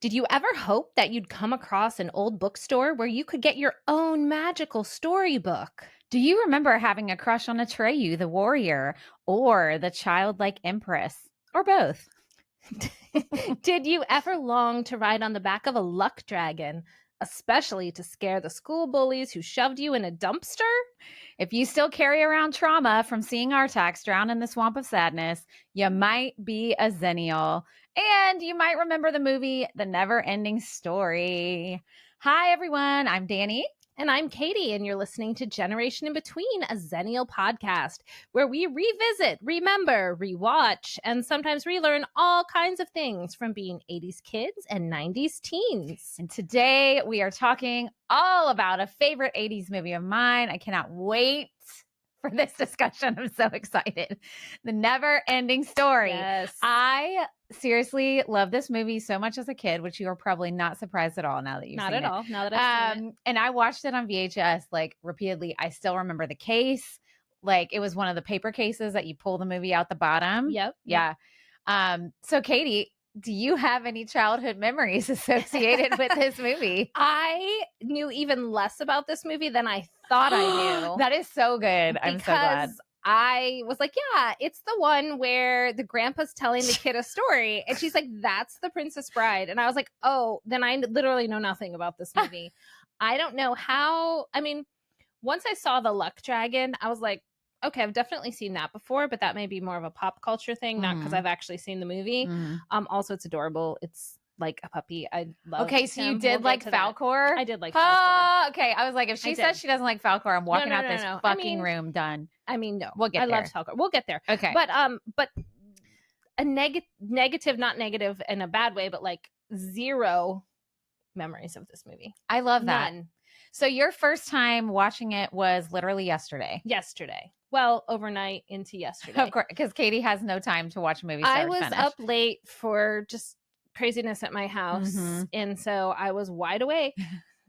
Did you ever hope that you'd come across an old bookstore where you could get your own magical storybook? Do you remember having a crush on Atreyu, the warrior, or the childlike empress, or both? Did you ever long to ride on the back of a luck dragon, especially to scare the school bullies who shoved you in a dumpster? If you still carry around trauma from seeing Artax drown in the swamp of sadness, you might be a Xennial. And you might remember the movie The NeverEnding Story. Hi, everyone. I'm Dani. And I'm Katie, and you're listening to Generation in Between, a Xennial podcast, where we revisit, remember, rewatch, and sometimes relearn all kinds of things from being 80s kids and 90s teens. And today we are talking all about a favorite 80s movie of mine. I cannot wait for this discussion. I'm so excited. The NeverEnding Story. Yes. I seriously love this movie so much as a kid, which you are probably not surprised at all now that you've Not seen at it. all. Now that I've seen it. And I watched it on VHS like repeatedly. I still remember the case. Like it was one of the paper cases that you pull the movie out the bottom. Yep. Yeah. So Katie, do you have any childhood memories associated with this movie? I knew even less about this movie than I thought I knew. That is so good. I'm so glad. I was like, yeah, it's the one where the grandpa's telling the kid a story. And she's like, that's the Princess Bride. And I was like, oh, then I literally know nothing about this movie. I don't know how. I mean, once I saw the Luck Dragon, I was like, okay, I've definitely seen that before, but that may be more of a pop culture thing, not because I've actually seen the movie. Also, it's adorable. It's like a puppy. I love Okay, so him. you did like Falcor? I did like Falcor. Okay. I was like, if she says she doesn't like Falcor, I'm walking out this fucking room done. I mean, no. We'll get there. I love Falcor. We'll get there. Okay. But a negative, not negative in a bad way, but like zero memories of this movie. I love that. None. So your first time watching it was literally yesterday. Yesterday. Well, overnight into yesterday. Of course, because Katie has no time to watch movies. I was up late for just craziness at my house. And so I was wide awake.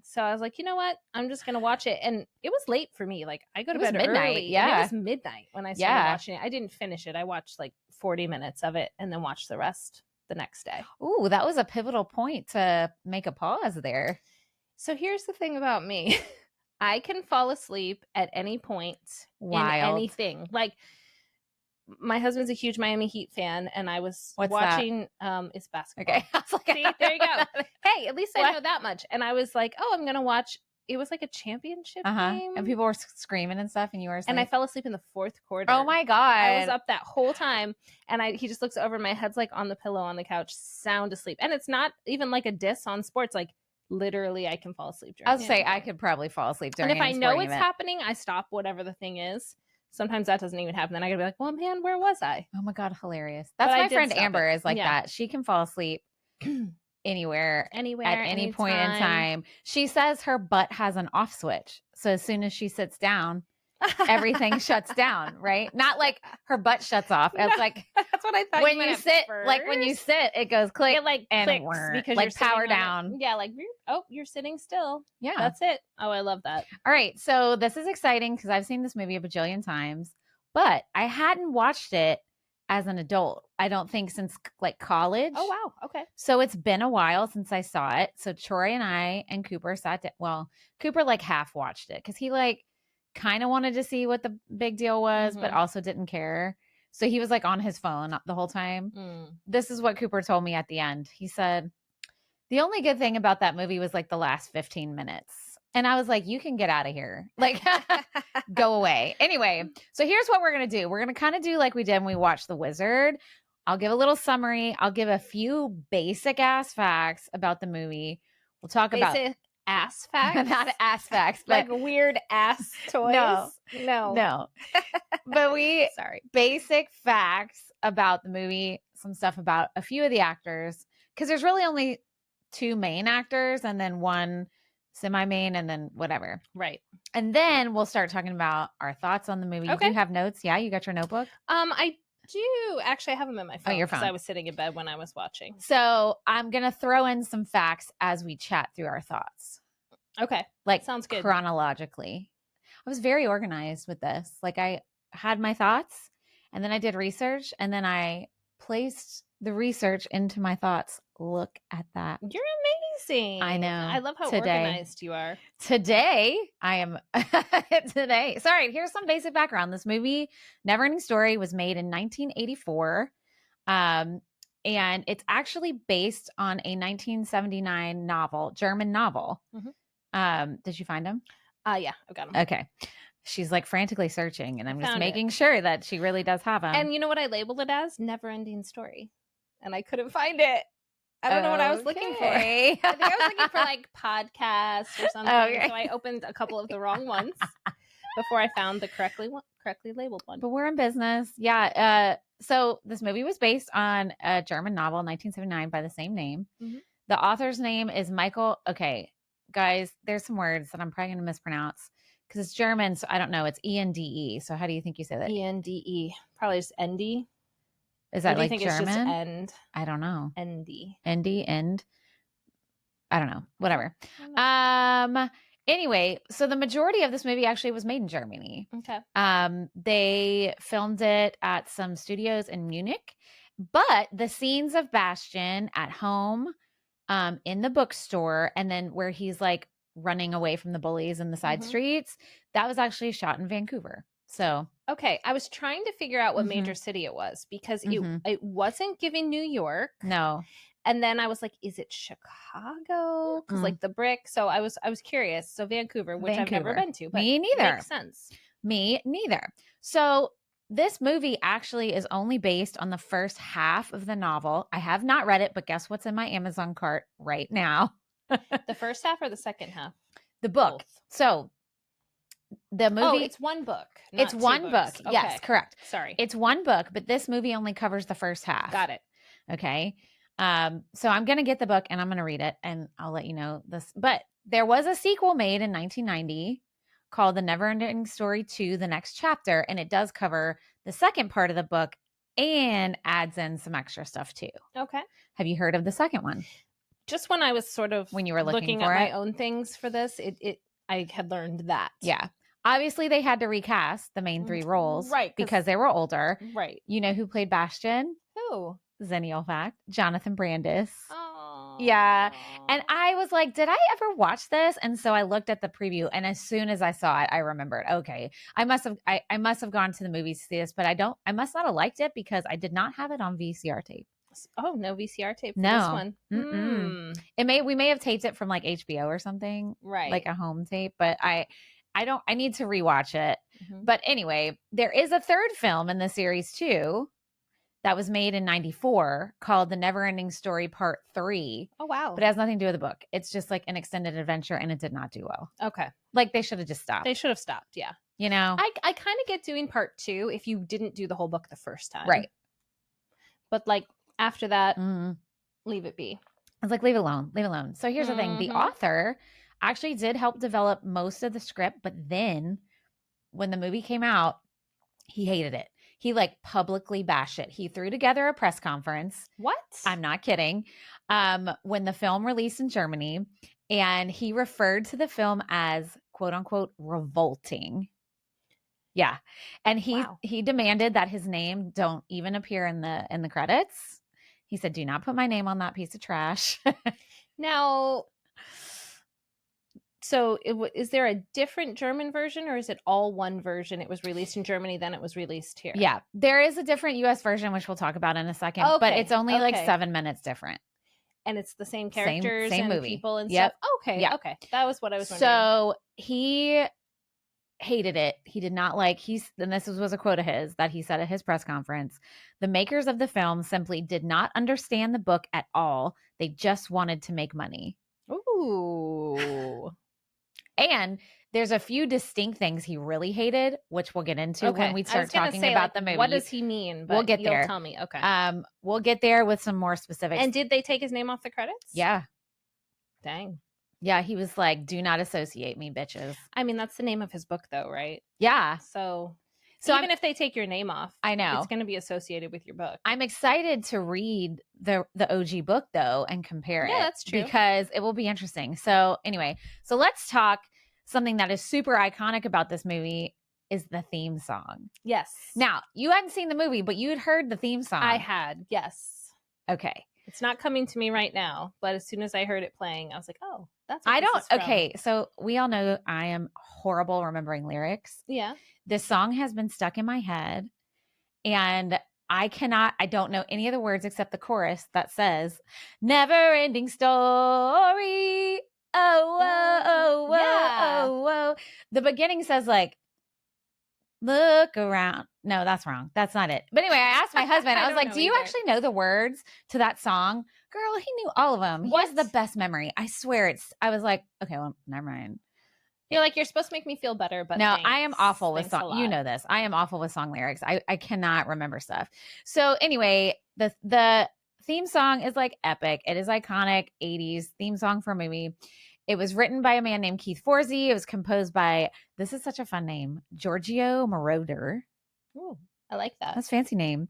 So I was like, you know what? I'm just going to watch it. And it was late for me. Like I go to bed midnight. early. Yeah. And it was midnight when I started watching it. I didn't finish it. I watched like 40 minutes of it and then watched the rest the next day. Ooh, that was a pivotal point to make a pause there. So here's the thing about me. I can fall asleep at any point in anything. Like my husband's a huge Miami Heat fan, and I was watching it's basketball. Okay. I was like, see, there you go. Hey, at least I know that much. And I was like, oh, I'm gonna watch. It was like a championship game, and people were screaming and stuff, and you were asleep. And I fell asleep in the fourth quarter. Oh my god! I was up that whole time, and he just looks over. My head's like on the pillow on the couch, sound asleep. And it's not even like a diss on sports, like. Literally, I can fall asleep during. I was say I could probably fall asleep during. And if I know it's happening, I stop whatever the thing is. Sometimes that doesn't even happen. Then I gotta be like, well, man, where was I? Oh my god, hilarious! That's my friend Amber is like that. She can fall asleep anywhere, at any point in time. She says her butt has an off switch, so as soon as she sits down, everything shuts down, right? Not like her butt shuts off. It's like that's what I thought. When you sit, like when you sit, it goes click. It like and clicks because like you're power down. Yeah, like you're sitting still. Yeah, that's it. Oh, I love that. All right, so this is exciting because I've seen this movie a bajillion times, but I hadn't watched it as an adult. I don't think since like college. Oh wow, okay. So it's been a while since I saw it. So Troy and I and Cooper sat down. Well, Cooper like half watched it because he like kind of wanted to see what the big deal was, but also didn't care. So he was like on his phone the whole time. This is what Cooper told me at the end. He said, the only good thing about that movie was like the last 15 minutes. And I was like, you can get out of here. Like, go away. Anyway, so here's what we're going to do. We're going to kind of do like we did when we watched The Wizard. I'll give a little summary. I'll give a few basic ass facts about the movie. We'll talk about ass facts, not ass facts, but like weird ass toys. No. But basic facts about the movie, some stuff about a few of the actors, because there's really only two main actors and then one semi-main and then whatever. Right. And then we'll start talking about our thoughts on the movie. Okay. Do you have notes? Yeah, you got your notebook? I do. Actually, I have them in my phone. Oh, your phone. Because I was sitting in bed when I was watching. So I'm going to throw in some facts as we chat through our thoughts. Okay. Like sounds good. Chronologically. I was very organized with this. Like I had my thoughts and then I did research and then I placed the research into my thoughts look at that. You're amazing. I know. I love how Today. organized you are. Today, I am today. Sorry, here's some basic background. This movie, NeverEnding Story, was made in 1984. And it's actually based on a 1979 novel, German novel. Did you find them? Yeah, I've got them. Okay. She's like frantically searching, and I'm just making sure that she really does have them. And you know what I labeled it as? NeverEnding Story. And I couldn't find it. I don't know what I was looking for. I think I was looking for like podcasts or something. Okay. So I opened a couple of the wrong ones before I found the correctly labeled one. But we're in business. Yeah. So this movie was based on a German novel in 1979 by the same name. The author's name is Michael. Okay, guys, there's some words that I'm probably going to mispronounce because it's German. So I don't know. It's E-N-D-E. So how do you think you say that? E-N-D-E. Probably just N-D. Is that like German? It's just end? I don't know. N-D. N-D, end. I don't know. Whatever. Anyway, so the majority of this movie actually was made in Germany. Okay. They filmed it at some studios in Munich, but the scenes of Bastian at home, in the bookstore, and then where he's like running away from the bullies in the side streets, that was actually shot in Vancouver. So okay, I was trying to figure out what major city it was because it wasn't giving New York. No. And then I was like, is it Chicago? Because like the brick. So I was curious. So Vancouver, which I've never been to. But me neither. Makes sense. Me neither. So this movie actually is only based on the first half of the novel. I have not read it, but guess what's in my Amazon cart right now? The first half or the second half? The book. Both. So the movie. Oh, it's one book. It's one book. Okay. Yes, correct. Sorry. It's one book, but this movie only covers the first half. Got it. Okay. So I'm going to get the book and I'm going to read it and I'll let you know this. But there was a sequel made in 1990 called The NeverEnding Story 2, The Next Chapter. And it does cover the second part of the book and adds in some extra stuff too. Okay. Have you heard of the second one? Just when I was sort of when you were looking at for my own things for this, I had learned that. Yeah. Obviously, they had to recast the main three roles. Right. Because they were older. Right. You know who played Bastian? Who? Xennial fact. Jonathan Brandis. Oh. Yeah. And I was like, did I ever watch this? And so I looked at the preview, and as soon as I saw it, I remembered, okay, I must have gone to the movies to see this, but I must not have liked it because I did not have it on VCR tape. Oh, no VCR tape for this one. We may have taped it from like HBO or something. Right. Like a home tape, but I need to rewatch it. But anyway, there is a third film in the series too that was made in 94 called The NeverEnding Story Part 3. Oh, wow. But it has nothing to do with the book. It's just like an extended adventure, and it did not do well. Okay. Like they should have just stopped. They should have stopped, yeah. You know? I kind of get doing Part 2 if you didn't do the whole book the first time. Right. But like after that, leave it be. I was like, leave it alone. Leave it alone. So here's the thing. The author actually did help develop most of the script, but then when the movie came out, he hated it. He like publicly bashed it. He threw together a press conference. What? I'm not kidding. When the film released in Germany, and he referred to the film as quote unquote revolting. Yeah. And he demanded that his name don't even appear in the credits. He said, do not put my name on that piece of trash. Now, so is there a different German version, or is it all one version? It was released in Germany, then it was released here. Yeah, there is a different U.S. version, which we'll talk about in a second, but it's only like 7 minutes different. And it's the same characters same and movie. People and stuff? Okay, yeah. Okay. That was what I was wondering. So he hated it. He did not like, and this was a quote of his that he said at his press conference, the makers of the film simply did not understand the book at all. They just wanted to make money. Ooh. And there's a few distinct things he really hated, which we'll get into when we start talking about the movie. What does he mean? But we'll get there. You'll tell me. Okay. We'll get there with some more specifics. And did they take his name off the credits? Yeah. Dang. Yeah, he was like, do not associate me, bitches. I mean, that's the name of his book though, right? Yeah. So even if they take your name off, I know it's going to be associated with your book. I'm excited to read the OG book though and compare it. Yeah, that's true. Because it will be interesting. So anyway, so let's talk something that is super iconic about this movie is the theme song. Yes. Now, you hadn't seen the movie, but you had heard the theme song. I had, yes. Okay. It's not coming to me right now, but as soon as I heard it playing, I was like, oh, that's I what don't. this is from. Okay, so we all know I am horrible remembering lyrics. Yeah. This song has been stuck in my head, and I don't know any of the words except the chorus that says "Never Ending Story." Oh, whoa, oh, whoa, Yeah. oh, whoa. The beginning says like, look around. No, that's wrong. That's not it. But anyway, I asked my husband, I was like, do you actually know the words to that song? Girl, he knew all of them. He has the best memory. I swear I was like, okay, well, never mind. You're like, you're supposed to make me feel better, but no, thanks. I am awful with song. You know this. I am awful with song lyrics. I cannot remember stuff. So anyway, the theme song is like epic. It is iconic 80s theme song for a movie. It was written by a man named Keith Forsey. It was composed by, this is such a fun name, Giorgio Moroder. Ooh, I like that. That's a fancy name.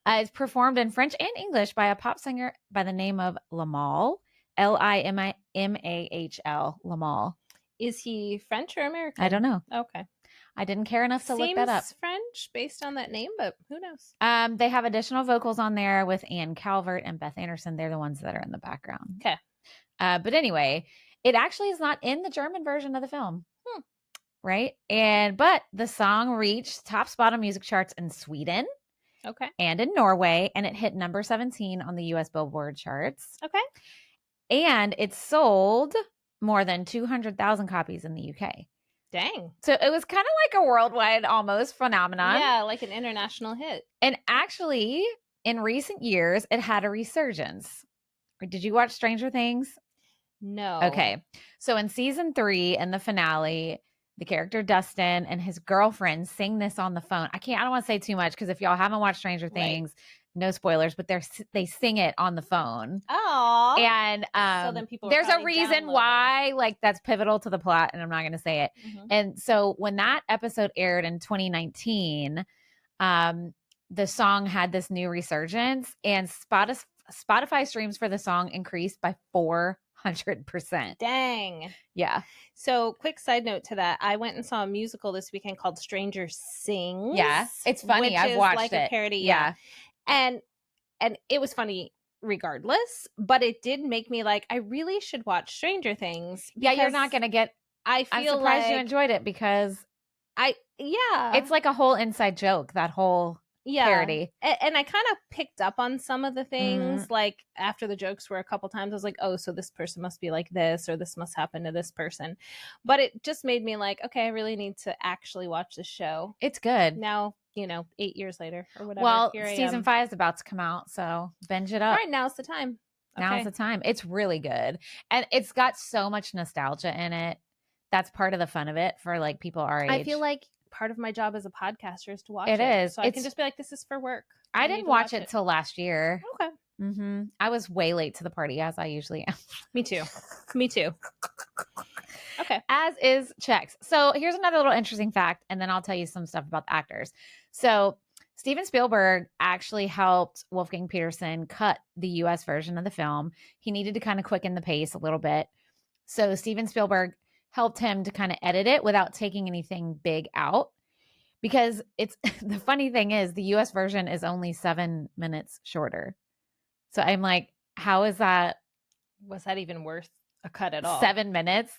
It's performed in French and English by a pop singer by the name of Limahl, Limahl, Limahl. Is he French or American? I don't know. Okay. I didn't care enough to look that up. Seems French based on that name, but who knows? They have additional vocals on there with Ann Calvert and Beth Anderson. They're the ones that are in the background. Okay. But anyway, it actually is not in the German version of the film. Right? But the song reached top spot on music charts in Sweden. Okay. And in Norway, and it hit number 17 on the US Billboard charts. Okay. And it sold more than 200,000 copies in the UK. Dang. So it was kind of like a worldwide almost phenomenon. Yeah, like an international hit. And actually, in recent years, it had a resurgence. Did you watch Stranger Things? No. Okay. So in season 3, in the finale, the character Dustin and his girlfriend sing this on the phone. I don't want to say too much because if y'all haven't watched Stranger Things, no spoilers, but they sing it on the phone. Oh. And so then people there's a reason why, like, that's pivotal to the plot, and I'm not going to say it. Mm-hmm. And so when that episode aired in 2019, the song had this new resurgence, and Spotify streams for the song increased by 400%. Dang. Yeah. So quick side note to that. I went and saw a musical this weekend called Stranger Sings. Yeah. It's funny. I've watched like it. A parody. Yeah. And it was funny regardless, but it did make me like, I really should watch Stranger Things. Yeah. You're not going to get, I'm surprised you enjoyed it because it's like a whole inside joke, that whole parody. And I kind of picked up on some of the things, like after the jokes were a couple times, I was like, oh, so this person must be like this, or this must happen to this person. But it just made me like, okay, I really need to actually watch this show. It's good. Now, 8 years later or whatever. Well, season 5 is about to come out, so binge it up. All right, now's the time. Now's the time. It's really good. And it's got so much nostalgia in it. That's part of the fun of it for like people our age. I feel like part of my job as a podcaster is to watch it. It is. So I can just be like, this is for work. I didn't watch it till last year. Okay. Mm-hmm. I was way late to the party, as I usually am. Me too. Okay. As is Chex. So here's another little interesting fact, and then I'll tell you some stuff about the actors. So Steven Spielberg actually helped Wolfgang Petersen cut the US version of the film. He needed to kind of quicken the pace a little bit. So Steven Spielberg helped him to kind of edit it without taking anything big out. Because it's the funny thing is the US version is only 7 minutes shorter. So I'm like, how is that? Was that even worth a cut at all? 7 minutes?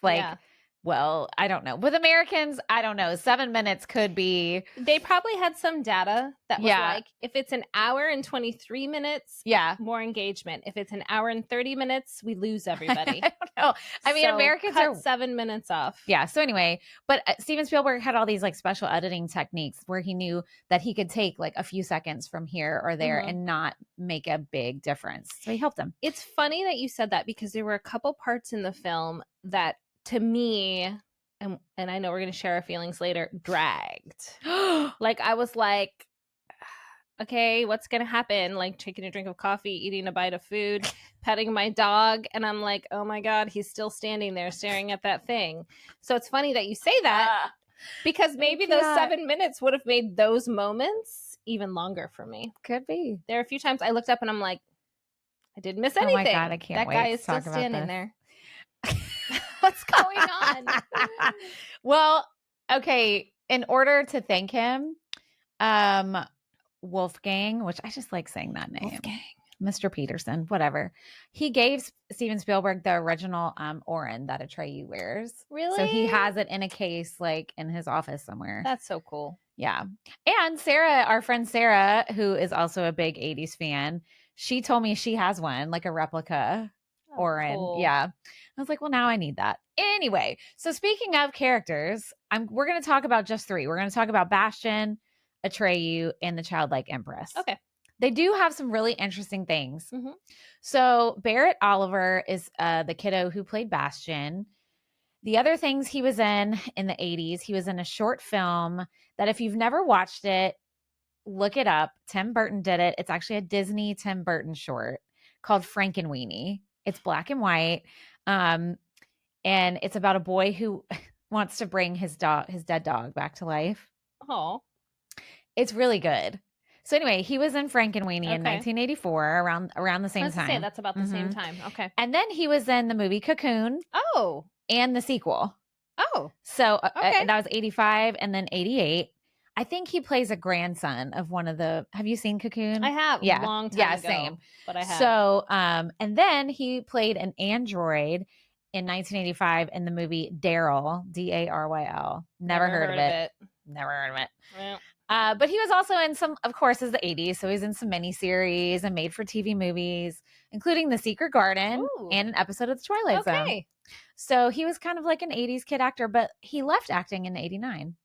Well, I don't know. With Americans, I don't know. 7 minutes could be. They probably had some data that was like, if it's an hour and 23 minutes, more engagement. If it's an hour and 30 minutes, we lose everybody. I don't know. I mean, Americans cut are 7 minutes off. Yeah. So anyway, but Steven Spielberg had all these like special editing techniques where he knew that he could take like a few seconds from here or there and not make a big difference. So he helped them. It's funny that you said that because there were a couple parts in the film that, to me, and I know we're going to share our feelings later, dragged. Like, I was like, okay, what's going to happen? Like taking a drink of coffee, eating a bite of food, petting my dog. And I'm like, oh my God, he's still standing there staring at that thing. So it's funny that you say that because maybe those 7 minutes would have made those moments even longer for me. Could be. There are a few times I looked up and I'm like, I didn't miss anything. Oh my God, I can't wait. That guy is still standing there. What's going on? Well, okay. In order to thank him, Wolfgang, which I just like saying that name. Mr. Peterson, whatever. He gave Steven Spielberg the original Orin that Atreyu wears. Really? So he has it in a case, like in his office somewhere. That's so cool. Yeah. And Sarah, our friend Sarah, who is also a big 80s fan, she told me she has one, like a replica Orin. Cool. Yeah. I was like, well, now I need that. Anyway, so speaking of characters, we're going to talk about just 3. We're going to talk about Bastian, Atreyu, and the childlike empress. Okay. They do have some really interesting things. Mm-hmm. So Barrett Oliver is the kiddo who played Bastian. The other things he was in the 80s, he was in a short film that if you've never watched it, look it up. Tim Burton did it. It's actually a Disney Tim Burton short called Frankenweenie. It's black and white. And it's about a boy who wants to bring his dead dog back to life. Oh. It's really good. So anyway, he was in Frankenweenie in 1984, around the same time. Say, that's about the same time. Okay. And then he was in the movie Cocoon. Oh. And the sequel. Oh. So that was 85 and then 88. I think he plays a grandson of one of the. Have you seen Cocoon? I have. Yeah. Long time ago. Same. But I have. So, and then he played an android in 1985 in the movie Daryl, Daryl. Never heard of it. Never heard of it. Well. But he was also in some, of course, is the 80s. So he's in some miniseries and made for TV movies, including The Secret Garden and an episode of The Twilight Zone. So he was kind of like an 80s kid actor, but he left acting in 89.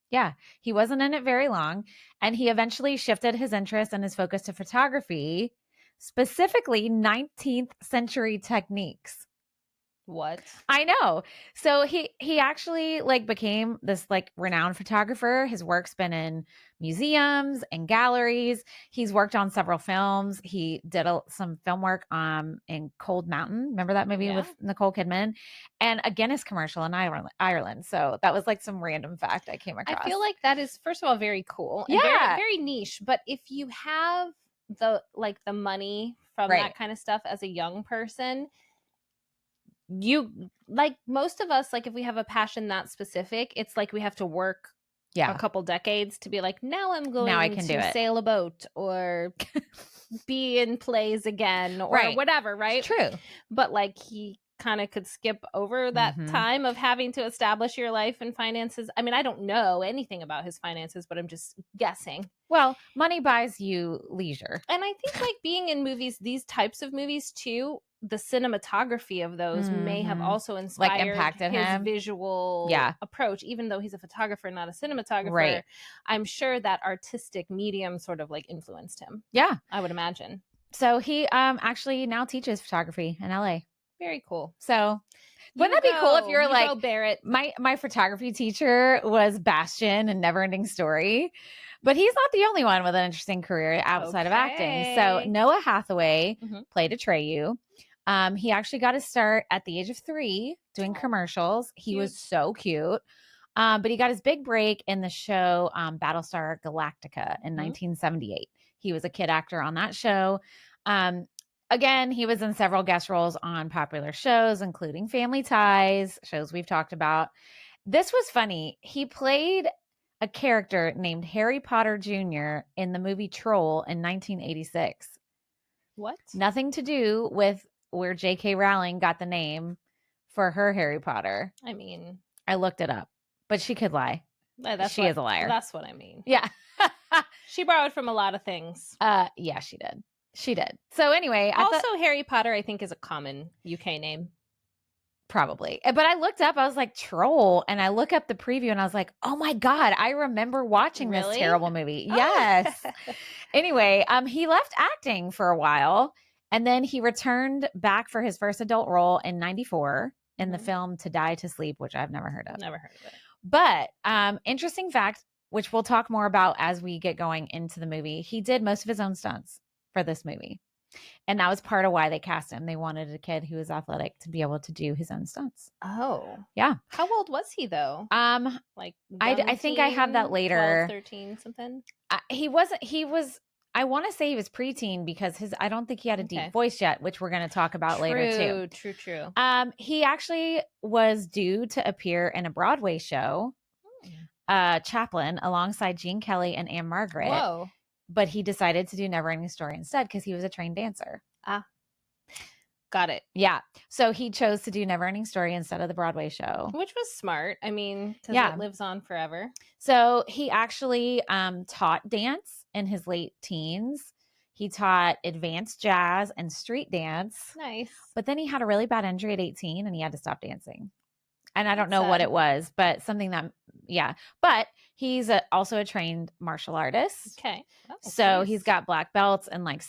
Yeah, he wasn't in it very long. And he eventually shifted his interest and his focus to photography, specifically 19th century techniques. What? I know. So he actually like became this like renowned photographer. His work's been in museums and galleries. He's worked on several films. He did some film work in Cold Mountain. Remember that movie with Nicole Kidman? And a Guinness commercial in Ireland. So that was like some random fact I came across. I feel like that is, first of all, very cool. And very, very niche. But if you have the money from that kind of stuff as a young person, you, like most of us, like if we have a passion that specific, it's like we have to work a couple decades to be like, now I'm going to sail a boat or be in plays again or whatever, right? It's true. But like he kind of could skip over that time of having to establish your life and finances. I mean, I don't know anything about his finances, but I'm just guessing. Well, money buys you leisure. And I think like being in movies, these types of movies too, the cinematography of those may have also inspired like impacted his him. Visual approach, even though he's a photographer, not a cinematographer. Right. I'm sure that artistic medium sort of like influenced him. Yeah. I would imagine. So he actually now teaches photography in LA. Very cool. So wouldn't that be cool if you're like, Barrett? My photography teacher was Bastian in NeverEnding Story, but he's not the only one with an interesting career outside of acting. So Noah Hathaway played Atreyu. He actually got his start at the age of 3 doing commercials. He was so cute. But he got his big break in the show Battlestar Galactica in 1978. He was a kid actor on that show. Again, he was in several guest roles on popular shows, including Family Ties, shows we've talked about. This was funny. He played a character named Harry Potter Jr. in the movie Troll in 1986. What? Nothing to do with where J.K. Rowling got the name for her Harry Potter. I mean, I looked it up, but she could lie. She is a liar. That's what I mean. Yeah. She borrowed from a lot of things. Yeah, she did. She did. So anyway, Harry Potter, I think, is a common UK name. Probably. But I looked up, I was like, Troll. And I look up the preview and I was like, oh my God, I remember watching this terrible movie. Yes. Anyway, he left acting for a while and then he returned back for his first adult role in 94 in the film To Die to Sleep, which I've never heard of. Never heard of it. But interesting fact, which we'll talk more about as we get going into the movie, he did most of his own stunts for this movie. And that was part of why they cast him. They wanted a kid who was athletic to be able to do his own stunts. Oh. Yeah. How old was he though? Like I think I have that later. 12, 13, something? He was, I want to say he was preteen because I don't think he had a deep voice yet, which we're going to talk about later too. True. He actually was due to appear in a Broadway show, Chaplin, alongside Gene Kelly and Anne Margaret. Whoa. but he decided to do NeverEnding Story instead because he was a trained dancer. Got it. Yeah. So he chose to do NeverEnding Story instead of the Broadway show. Which was smart. I mean, because it lives on forever. So he actually taught dance in his late teens. He taught advanced jazz and street dance. Nice. But then he had a really bad injury at 18 and he had to stop dancing. And I don't know what it was, but something that, But he's also a trained martial artist. Okay. So he's got black belts and like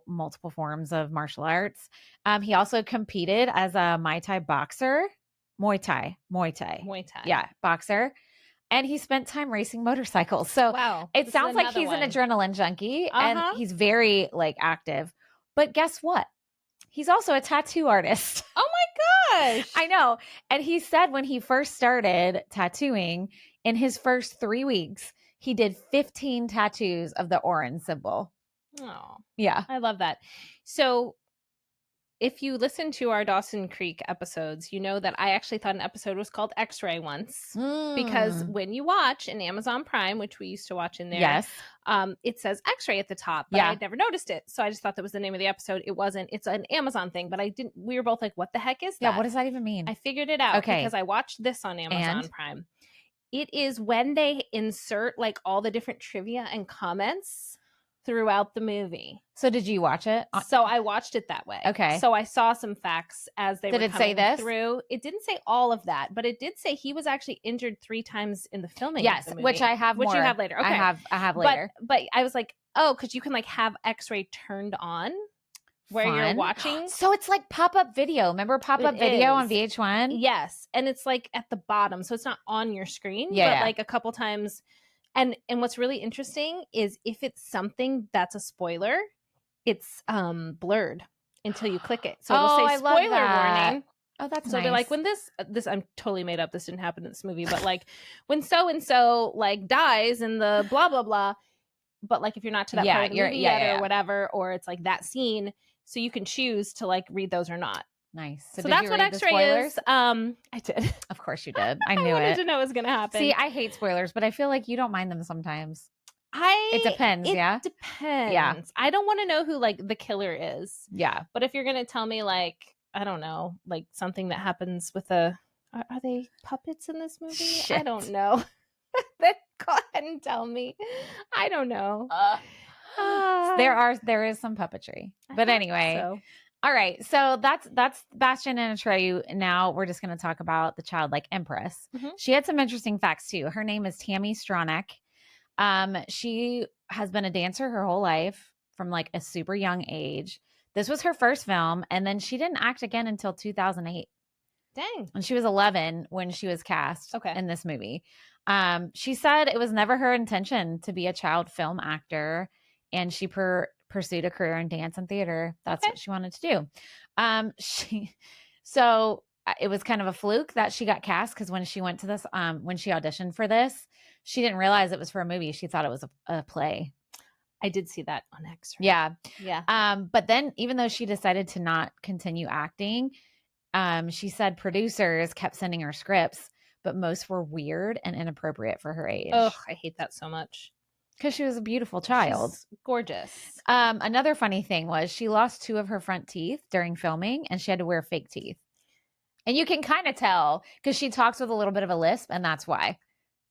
multiple forms of martial arts. He also competed as a Muay Thai boxer. Muay Thai. Yeah, boxer. And he spent time racing motorcycles. So it sounds like he's an adrenaline junkie and he's very like active. But guess what? He's also a tattoo artist. Oh my gosh. I know. And he said when he first started tattooing, in his first 3 weeks, he did 15 tattoos of the Orin symbol. Oh. Yeah. I love that. So if you listen to our Dawson Creek episodes, you know that I actually thought an episode was called X-Ray once. Because when you watch in Amazon Prime, which we used to watch in there, it says X-Ray at the top, but I'd never noticed it. So I just thought that was the name of the episode. It wasn't. It's an Amazon thing, but we were both like, what the heck is that? Yeah, what does that even mean? I figured it out because I watched this on Amazon Prime. It is when they insert like all the different trivia and comments throughout the movie. So did you watch it? So I watched it that way. Okay. So I saw some facts as they were coming say this? through. It didn't say all of that, but it did say he was actually injured 3 times in the filming. Yes, of the movie, which I have which more. you have later. Okay. I have later. But I was like, oh, because you can like have X-ray turned on where you're watching. So it's like pop-up video. Remember pop-up video on VH1? Yes. And it's like at the bottom. So it's not on your screen, but like a couple times. And what's really interesting is if it's something that's a spoiler, it's blurred until you click it. So it'll say spoiler warning. Oh, that's so nice. They're like, when this I'm totally made up. This didn't happen in this movie, but like when so-and-so like dies in the blah, blah, blah. But like if you're not to that part of the movie yet or whatever, or it's like that scene, so you can choose to like read those or not. Nice. So that's what X-ray is. I did. Of course you did. I knew I wanted to know it was going to happen. See, I hate spoilers, but I feel like you don't mind them sometimes. It depends. It depends. Yeah. I don't want to know who like the killer is. Yeah. But if you're going to tell me like, I don't know, like something that happens with are they puppets in this movie? Shit. I don't know. Then go ahead and tell me. I don't know. There is some puppetry. But anyway. So. All right. So that's Bastian and Atreyu. Now we're just going to talk about the childlike empress. Mm-hmm. She had some interesting facts too. Her name is Tammy Stronach. She has been a dancer her whole life from like a super young age. This was her first film. And then she didn't act again until 2008. Dang. And she was 11 when she was cast in this movie. She said it was never her intention to be a child film actor. And she pursued a career in dance and theater. That's what she wanted to do. So it was kind of a fluke that she got cast because when she went to this, when she auditioned for this, she didn't realize it was for a movie. She thought it was a play. I did see that on X-Ray. Yeah. But then even though she decided to not continue acting, she said producers kept sending her scripts, but most were weird and inappropriate for her age. Oh, I hate that so much. Because she was a beautiful child. She's gorgeous. Another funny thing was she lost 2 of her front teeth during filming and she had to wear fake teeth. And you can kind of tell because she talks with a little bit of a lisp and that's why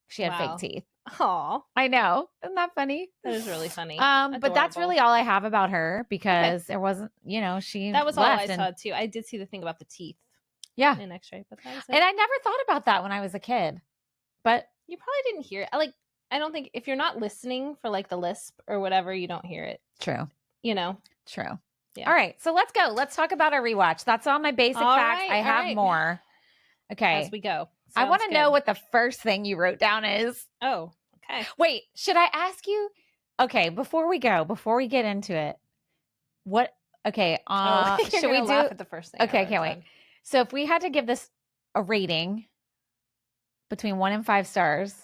she had fake teeth. Aw. I know. Isn't that funny? That is really funny. But that's really all I have about her because there wasn't, she that was all I saw too. I did see the thing about the teeth. Yeah. In X-Ray, but that was it. And I never thought about that when I was a kid. But you probably didn't hear it. I don't think if you're not listening for like the lisp or whatever, you don't hear it. True. True. Yeah. All right. So let's go. Let's talk about our rewatch. That's all my basic facts. I have more. Okay. As we go. I want to know what the first thing you wrote down is. Oh, okay. Wait, should I ask you? Okay. Before we get into it, should we do laugh at the first thing? Okay. Can't wait. So if we had to give this a rating between 1 and 5 stars.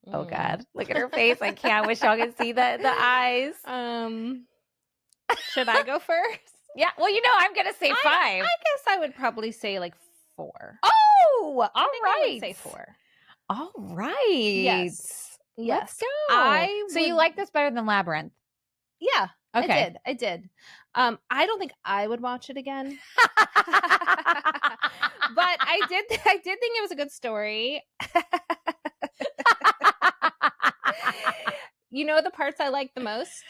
Oh God, look at her face. I can't. I wish y'all could see the eyes. Should I go first? Yeah. Well, I'm going to say 5. I guess I would probably say like 4. Oh, all right. I would say 4. All right. Yes. Yes. Let's go. So you would- like this better than Labyrinth? Yeah. Okay. I did. I don't think I would watch it again. But I did think it was a good story. You know the parts I like the most?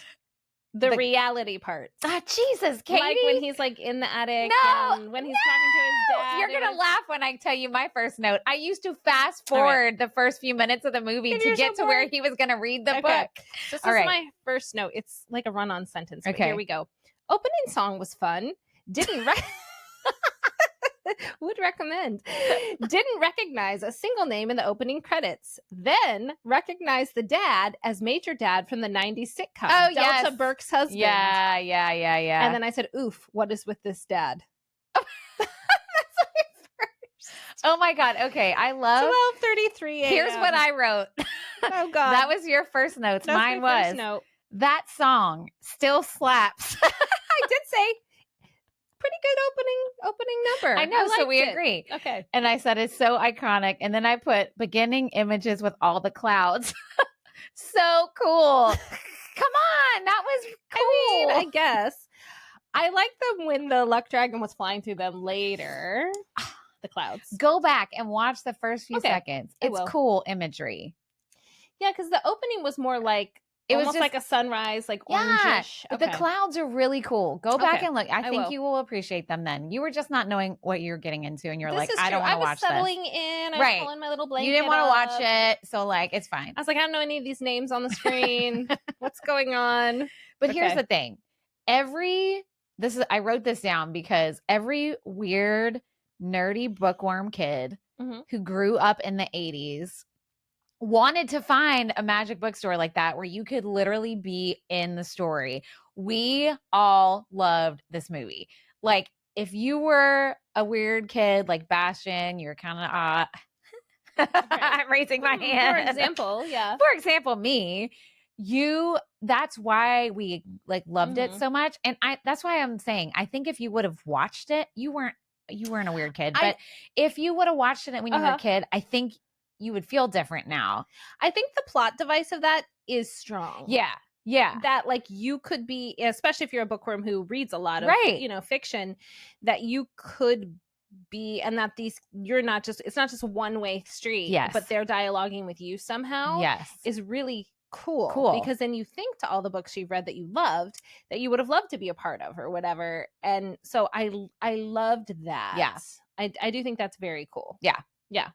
The reality parts. Ah, Jesus, Katie. Like when he's like in the attic and when he's talking to his dad. You're going to laugh when I tell you my first note. I used to fast forward the first few minutes of the movie to get to where he was going to read the book. So this is my first note. It's like a run-on sentence. But here we go. Opening song was fun. Would recommend. Didn't recognize a single name in the opening credits. Then recognized the dad as Major Dad from the 90s sitcom. Oh, Delta Burke's husband. Yeah. And then I said, oof, what is with this dad? Oh my God. Okay. I love 12:33 a.m. Here's what I wrote. Oh God. That was your first notes. That's Mine my was first note. That song still slaps. I did say pretty good opening number. I know, so we liked it. agree. Okay. And I said it's so iconic. And then I put beginning images with all the clouds. So cool. Come on, that was cool. I guess. I like them when the luck dragon was flying through them later. The clouds. Go back and watch the first few seconds. I It's will. cool imagery. Yeah, because the opening was more like It was almost just like a sunrise, like orangish. But the clouds are really cool. Go back and look. I think will. you will appreciate them then. You were just not knowing what you're getting into, and you're This like, is I don't true. want to watch this. I was settling in. I was pulling my little blanket. You didn't want to watch up. it, so like it's fine. I was like, I don't know any of these names on the screen. What's going on? But here's the thing. I wrote this down because every weird, nerdy bookworm kid who grew up in the 80s wanted to find a magic bookstore like that where you could literally be in the story. We all loved this movie. Like, if you were a weird kid like Bastion, you're kind of I'm raising my hand. For example, me. That's why we like loved it so much. And that's why I'm saying, I think if you would have watched it, you weren't a weird kid, but if you would have watched it when you were a kid, I think you would feel different now. I think the plot device of that is strong. Yeah. That like you could be, especially if you're a bookworm who reads a lot of, fiction, that you could be, and that it's not just a one-way street, but they're dialoguing with you somehow is really cool. Because then you think to all the books you've read that you loved, that you would have loved to be a part of or whatever. And so I loved that. Yeah. I do think that's very cool. Yeah. Yeah.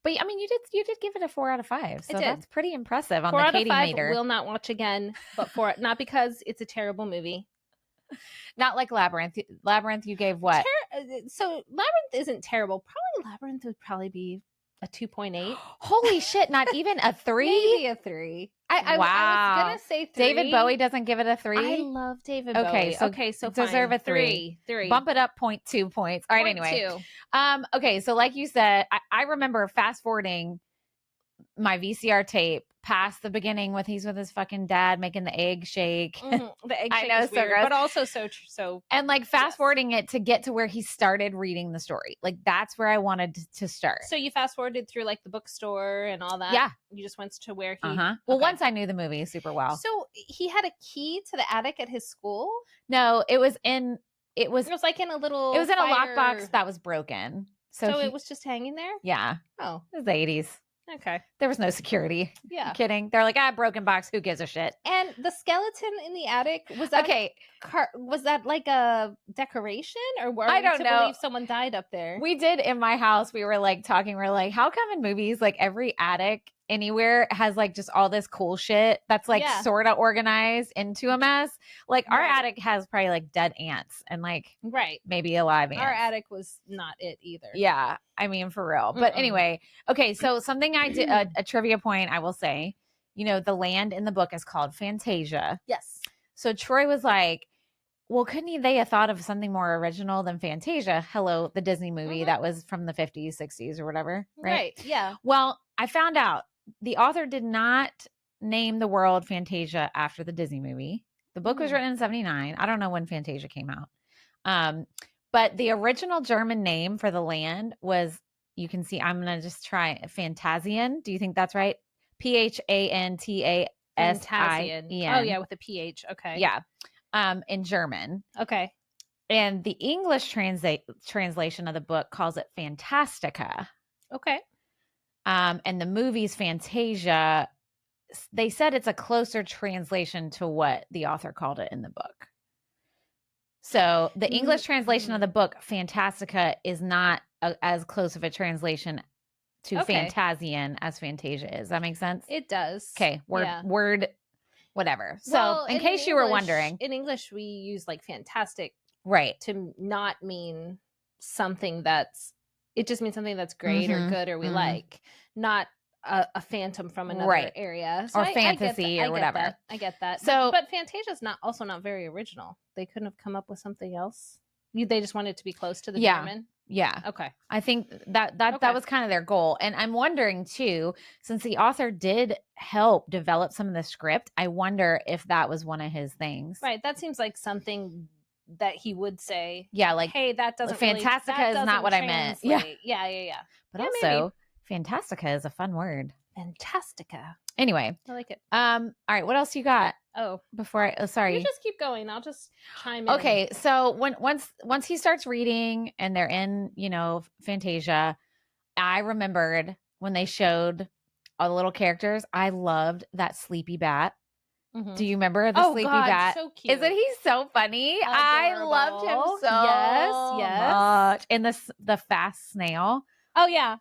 But I mean, you did give it a 4 out of 5. So that's pretty impressive on 4 the out Katie of 5 meter. Will not watch again, but not because it's a terrible movie. Not like Labyrinth. Labyrinth, you gave what? So Labyrinth isn't terrible. Probably Labyrinth would probably be a 2.8. Holy shit, not even a 3? Maybe a 3. I was going to say 3. David Bowie doesn't give it a 3? I love David Bowie. Okay, so deserve fine. a 3. 3. Bump it up 0.2 points. All right, anyway. 2. Okay, so like you said, I remember fast forwarding my VCR tape past the beginning with he's with his fucking dad making the egg shake. The egg shake I know, is so weird, gross. but also so and like fast forwarding it to get to where he started reading the story. Like that's where I wanted to start. So you fast forwarded through like the bookstore and all that. Yeah, you just went to where he. Well, once I knew the movie super well. So he had a key to the attic at his school. No, it was in a lockbox that was broken. So it was just hanging there. Yeah. Oh, it was the 80s. Okay. There was no security. Yeah. I'm kidding. They're like, broken box. Who gives a shit? And the skeleton in the attic, was that was that like a decoration, or were I don't know. Believe someone died up there? We did in my house. We were like talking. We're like, how come in movies like every attic anywhere has like just all this cool shit that's like sort of organized into a mess? Like our attic has probably like dead ants and like maybe alive ants. Our attic was not it either. Yeah, I mean for real. But anyway, okay. So something I did a trivia point I will say. You know, the land in the book is called Fantasia. Yes. So Troy was like, well, couldn't they have thought of something more original than Fantasia? Hello, the Disney movie that was from the 50s, 60s or whatever. Right? Yeah. Well, I found out the author did not name the world Fantasia after the Disney movie. The book was written in 79. I don't know when Fantasia came out. But the original German name for the land was, you can see, I'm going to just try Phantasian. Do you think that's right? Phantasien. Fantasian. Oh yeah, with a PH. Okay. Yeah. In German. Okay. And the English translation of the book calls it Fantastica. Okay. And the movie's Fantasia, they said it's a closer translation to what the author called it in the book. So the English translation of the book, Fantastica, is not as close of a translation to Fantasian as Fantasia is. Does that make sense? It does. Okay. Word, whatever. So in case you were wondering. In English, we use like fantastic right to not mean something it just means something that's great or good or we like, not a phantom from another area. So or fantasy or whatever. I get that. So, but Fantasia's also not very original. They couldn't have come up with something else. They just wanted to be close to the German. Yeah. Okay. I think that was kind of their goal. And I'm wondering too, since the author did help develop some of the script, I wonder if that was one of his things. Right. That seems like something that he would say. Yeah, like, hey, that doesn't Fantastica is not what I meant. Yeah. Yeah. But also, maybe. Fantastica is a fun word. Fantastica. Anyway. I like it. All right, what else you got? Oh, sorry. You just keep going. I'll just chime in. Okay, so once he starts reading and they're in, Fantasia, I remembered when they showed all the little characters, I loved that sleepy bat. Mm-hmm. Do you remember the sleepy bat? So cute. Isn't he so funny? Adorable. I loved him so much. And the fast snail. Oh yeah.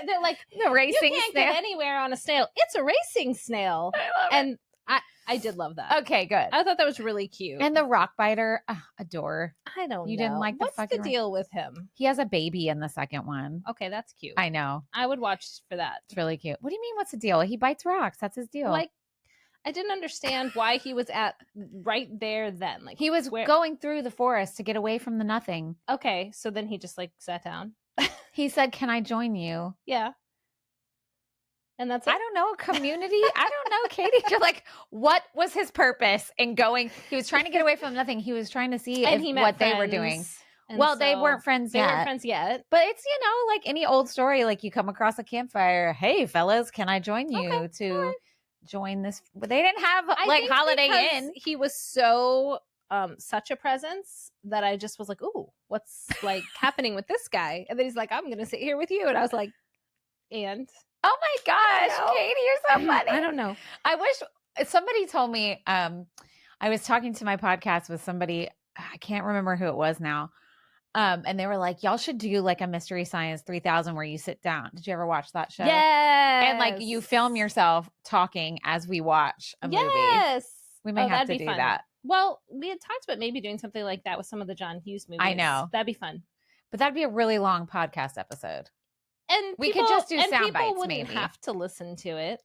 They're like the racing you can't snail. Get anywhere on a snail. It's a racing snail. I love and it. I did love that. Okay, good. I thought that was really cute. And the rock biter, adore. I don't know. You didn't like What's the deal with him? He has a baby in the second one. Okay, that's cute. I know. I would watch for that. It's really cute. What do you mean, what's the deal? He bites rocks. That's his deal. Like, I didn't understand why he was at right there then. Like he was going through the forest to get away from the nothing. Okay, so then he just like sat down. He said, "Can I join you?" Yeah. And that's it? I don't know, community. I don't know, Katie. You're like, what was his purpose in going? He was trying to get away from nothing. He was trying to see what they were doing. Well, they weren't friends yet. They weren't friends yet. But it's, like any old story, like you come across a campfire. Hey, fellas, can I join you to join this? But they didn't have like Holiday Inn. He was so such a presence that I just was like, ooh, what's like happening with this guy? And then he's like, I'm going to sit here with you. And I was like, and... Oh my gosh, Katie, you're so funny. I don't know. I wish somebody told me, I was talking to my podcast with somebody, I can't remember who it was now. And they were like, y'all should do like a Mystery Science 3000 where you sit down. Did you ever watch that show? Yes. And like you film yourself talking as we watch a movie. Yes. We may have to do that. Well, we had talked about maybe doing something like that with some of the John Hughes movies. I know. That'd be fun. But that'd be a really long podcast episode. And we could just do sound bites, wouldn't maybe. Have to listen to it.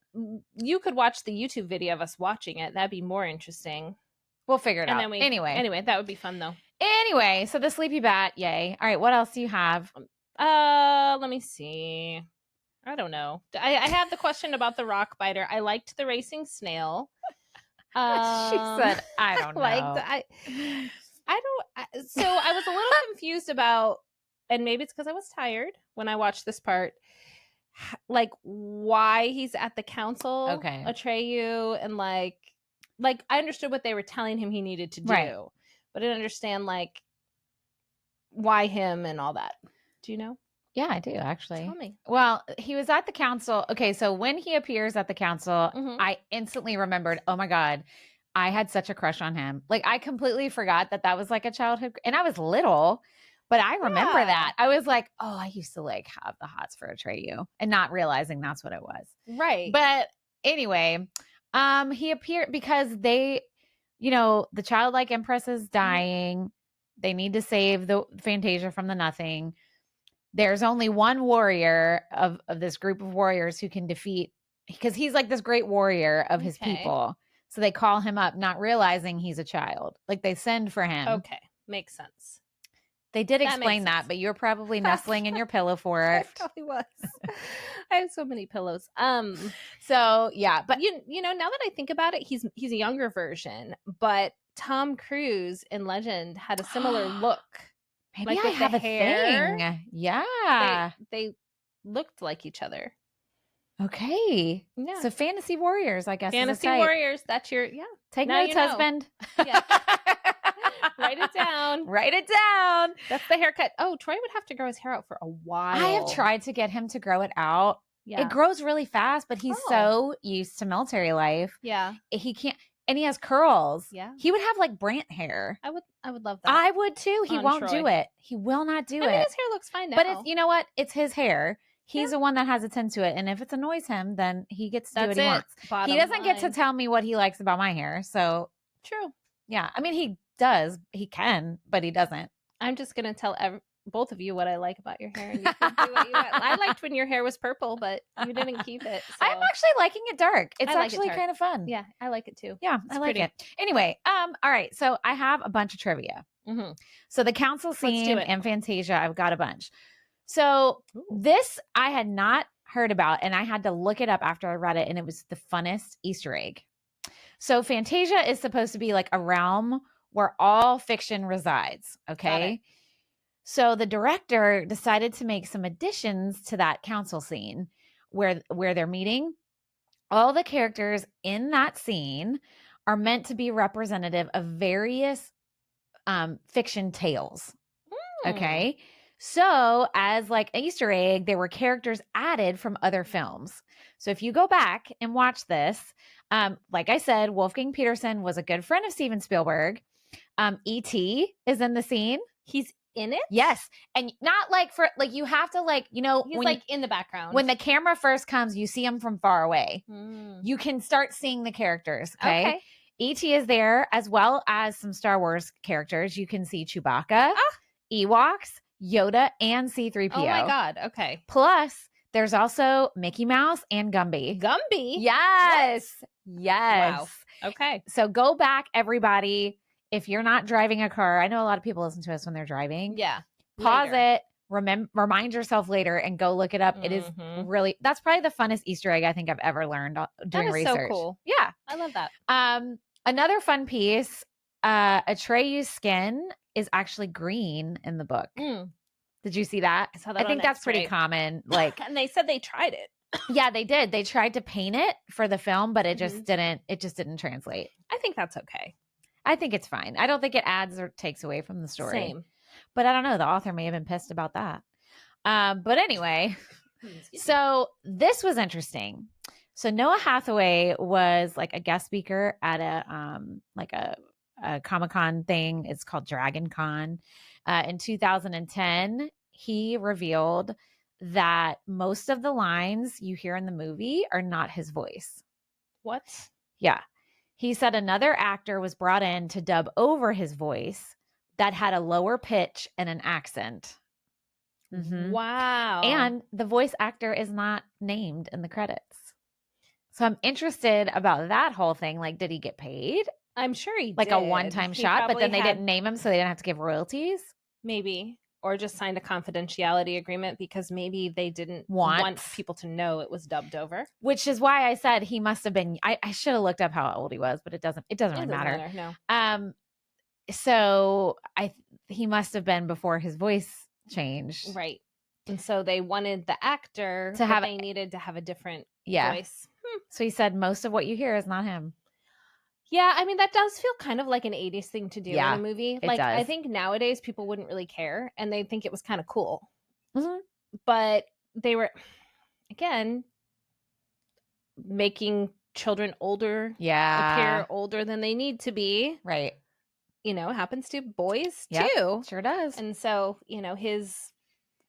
You could watch the YouTube video of us watching it. That'd be more interesting. We'll figure it out. Then anyway, that would be fun though. Anyway, so the sleepy bat, yay! All right, what else do you have? Let me see. I don't know. I have the question about the rock biter. I liked the racing snail. She said, "I don't know." I don't. So I was a little confused about. And maybe it's because I was tired when I watched this part, like why he's at the council, Atreyu, and like I understood what they were telling him he needed to do, but I didn't understand like why him and all that. Do you know? Yeah, I do actually. Tell me. Well, he was at the council. Okay, so when he appears at the council, I instantly remembered, oh my God, I had such a crush on him. Like I completely forgot that was like a childhood, and I was little. But I remember that. I was like, oh, I used to like have the hots for Atreyu and not realizing that's what it was. Right. But anyway, he appeared because they, the childlike empress is dying. They need to save the Fantasia from the nothing. There's only one warrior of this group of warriors who can defeat, because he's like this great warrior of his people. So they call him up, not realizing he's a child. Like they send for him. Okay. Makes sense. They did explain that, but you're probably nestling in your pillow for it. I probably was. I have so many pillows. So yeah, but you know, now that I think about it, he's a younger version, but Tom Cruise in Legend had a similar look. Maybe like I have a thing. Yeah. They looked like each other. Okay. Yeah. So Fantasy Warriors, I guess. Fantasy Warriors. That's your, Take now notes, you know. husband. Yeah. Write it down. Write it down. That's the haircut. Oh, Troy would have to grow his hair out for a while. I have tried to get him to grow it out. Yeah. It grows really fast, but he's so used to military life. Yeah. He can't, and he has curls. Yeah. He would have like Brant hair. I would love that. I would too. He won't Troy. do it. He will not do it. I mean, his hair looks fine now. But it's, you know what? It's his hair. He's the one that has a tend to it. And if it annoys him, then he gets to do what he wants. He doesn't get to tell me what he likes about my hair. So true. Yeah. I mean, he does. He can, but he doesn't. I'm just going to tell both of you what I like about your hair. And you can do what you want. I liked when your hair was purple, but you didn't keep it. So. I'm actually liking it dark. It's like actually kind of fun. Yeah, I like it too. Yeah, I like it. Anyway, all right. So I have a bunch of trivia. Mm-hmm. So the council scene and Fantasia, I've got a bunch. So this I had not heard about, and I had to look it up after I read it, and it was the funnest Easter egg. So Fantasia is supposed to be like a realm where all fiction resides. Okay. So the director decided to make some additions to that council scene where they're meeting. All the characters in that scene are meant to be representative of various fiction tales. Okay. So as like an Easter egg, there were characters added from other films. So if you go back and watch this, like I said, Wolfgang Petersen was a good friend of Steven Spielberg. E.T. is in the scene. He's in it? Yes. And not like for like, you have to like, you know, he's like in the background. When the camera first comes, you see him from far away. You can start seeing the characters. Okay. E.T. is there as well as some Star Wars characters. You can see Chewbacca, Ewoks, Yoda, and C-3PO. Oh my God. Okay. Plus, there's also Mickey Mouse and Gumby. Gumby? Yes. What? Yes. Wow. Okay. So go back, everybody. If you're not driving a car, I know a lot of people listen to us when they're driving. Yeah. Pause it. Remind yourself later and go look it up. It is really, that's probably the funnest Easter egg I think I've ever learned doing research. So cool. Yeah. I love that. Another fun piece, Atreyu's skin is actually green in the book. Did you see that? I saw that. I think that's pretty common. Like, and they said they tried it. Yeah, they did. They tried to paint it for the film, but it just didn't. It just didn't translate. I think that's okay. I think it's fine. I don't think it adds or takes away from the story. Same. But I don't know. The author may have been pissed about that. But anyway, so this was interesting. So Noah Hathaway was like a guest speaker at a Comic-Con thing. It's called Dragon Con. In 2010, he revealed that most of the lines you hear in the movie are not his voice. What? Yeah. He said another actor was brought in to dub over his voice that had a lower pitch and an accent. Wow. And the voice actor is not named in the credits. So I'm interested about that whole thing. Like, did he get paid? I'm sure he like did. A one-time shot, but then they didn't name him, so they didn't have to give royalties? Maybe. Or just signed a confidentiality agreement because maybe they didn't want people to know it was dubbed over. Which is why I said he must have been. I should have looked up how old he was, but it doesn't really matter. No. So he must have been before his voice changed, right? And so they wanted the actor to have. They needed to have a different voice. So he said most of what you hear is not him. Yeah, I mean, that does feel kind of like an 80s thing to do in a movie. Like, does. I think nowadays people wouldn't really care and they'd think it was kind of cool. But they were, again, making children older, appear older than they need to be. Right. You know, happens to boys too. Sure does. And so, you know, his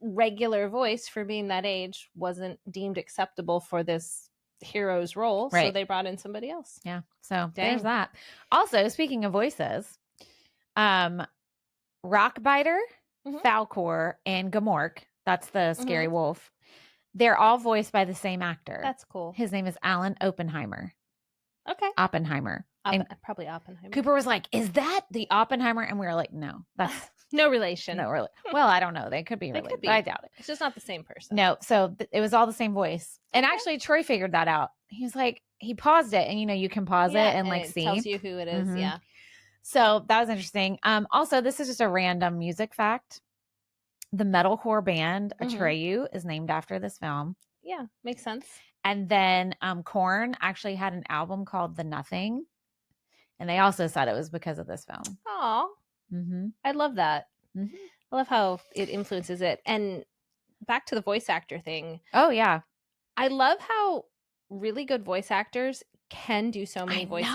regular voice for being that age wasn't deemed acceptable for this hero's role, so they brought in somebody else. Yeah, so there's that. Also, speaking of voices, Rockbiter, Falcor, and Gamork, that's the scary wolf, they're all voiced by the same actor. That's cool. His name is Alan Oppenheimer. Okay. Oppenheimer. Probably Oppenheimer. Cooper was like, is that the Oppenheimer? And we were like, no, that's no relation. No, really. Well, I don't know. They could be related, but I doubt it. It's just not the same person. No. So it was all the same voice. And actually, Troy figured that out. He was like, he paused it, and you know, you can pause it and like see. Tells you who it is. Yeah. So that was interesting. Also, this is just a random music fact. The metalcore band Atreyu is named after this film. Yeah, makes sense. And then Korn actually had an album called The Nothing. And they also said it was because of this film. Aw. Mm-hmm. I love that. Mm-hmm. I love how it influences it. And back to the voice actor thing. Oh, yeah. I love how really good voice actors can do so many voices.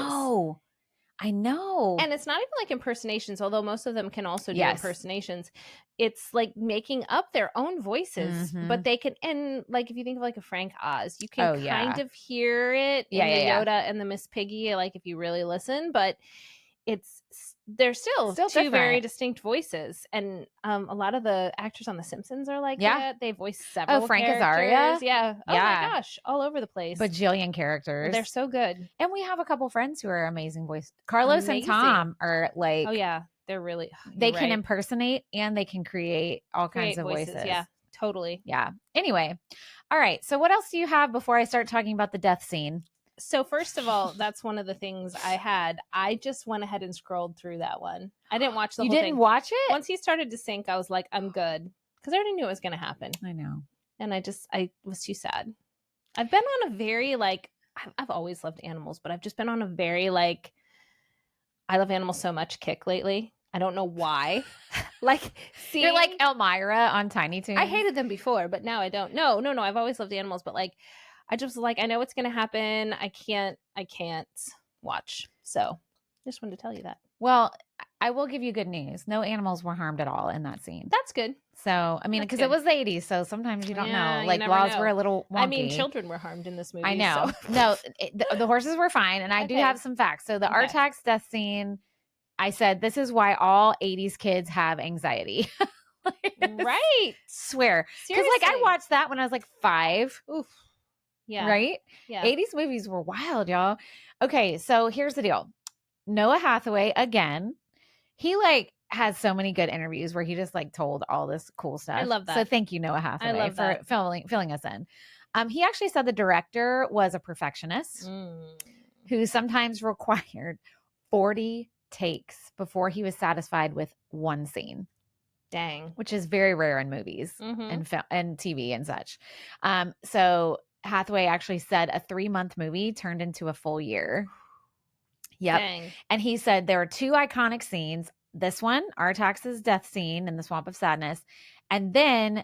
I know. And it's not even like impersonations, although most of them can also do Yes. impersonations. It's like making up their own voices, Mhm. but they can, and like if you think of like a Frank Oz, you can Oh, yeah. kind of hear it in the Yoda and the Miss Piggy, like if you really listen, but they're still two different. very distinct voices. And a lot of the actors on The Simpsons are like Yeah. that. They voice several Frank characters. Azaria? Yeah. Oh my Yeah. gosh. All over the place. Bajillion characters. They're so good. And we have a couple friends who are amazing voice. Carlos and Amazing. Tom are like, Oh yeah, they're really. they you're can right. impersonate and they can create all Create kinds of voices. Yeah, totally. Yeah. Anyway. All right. So what else do you have before I start talking about the death scene? So first of all, that's one of the things I had. I just went ahead and scrolled through that one. I didn't watch the whole thing. You didn't watch it? Once he started to sink, I was like, I'm good. Because I already knew it was going to happen. I know. And I was too sad. I've been on a very I've always loved animals, but I've just been on a very I love animals so much kick lately. I don't know why. You're like Elmira on Tiny Toons. I hated them before, but now I don't. No. I've always loved animals, but I just I know what's going to happen. I can't watch. So just wanted to tell you that. Well, I will give you good news. No animals were harmed at all in that scene. That's good. So, I mean, because it was the 80s, so sometimes you don't know. you Like, never laws know. were a little wonky. I mean, children were harmed in this movie. I know. So. No, the horses were fine, and I do have some facts. So the Artax death scene, I said, this is why all 80s kids have anxiety. Right. Swear. Because, I watched that when I was 5. Oof. Yeah. Right? Yeah. 80s movies were wild, y'all. Okay, so here's the deal. Noah Hathaway, again, he has so many good interviews where he just told all this cool stuff. I love that. So thank you, Noah Hathaway, for filling us in. He actually said the director was a perfectionist who sometimes required 40 takes before he was satisfied with one scene. Dang. Which is very rare in movies and TV and such. So Hathaway actually said a 3-month movie turned into a full year. Yep. Dang. And he said there are 2 iconic scenes. This one, Artax's death scene in the Swamp of Sadness. And then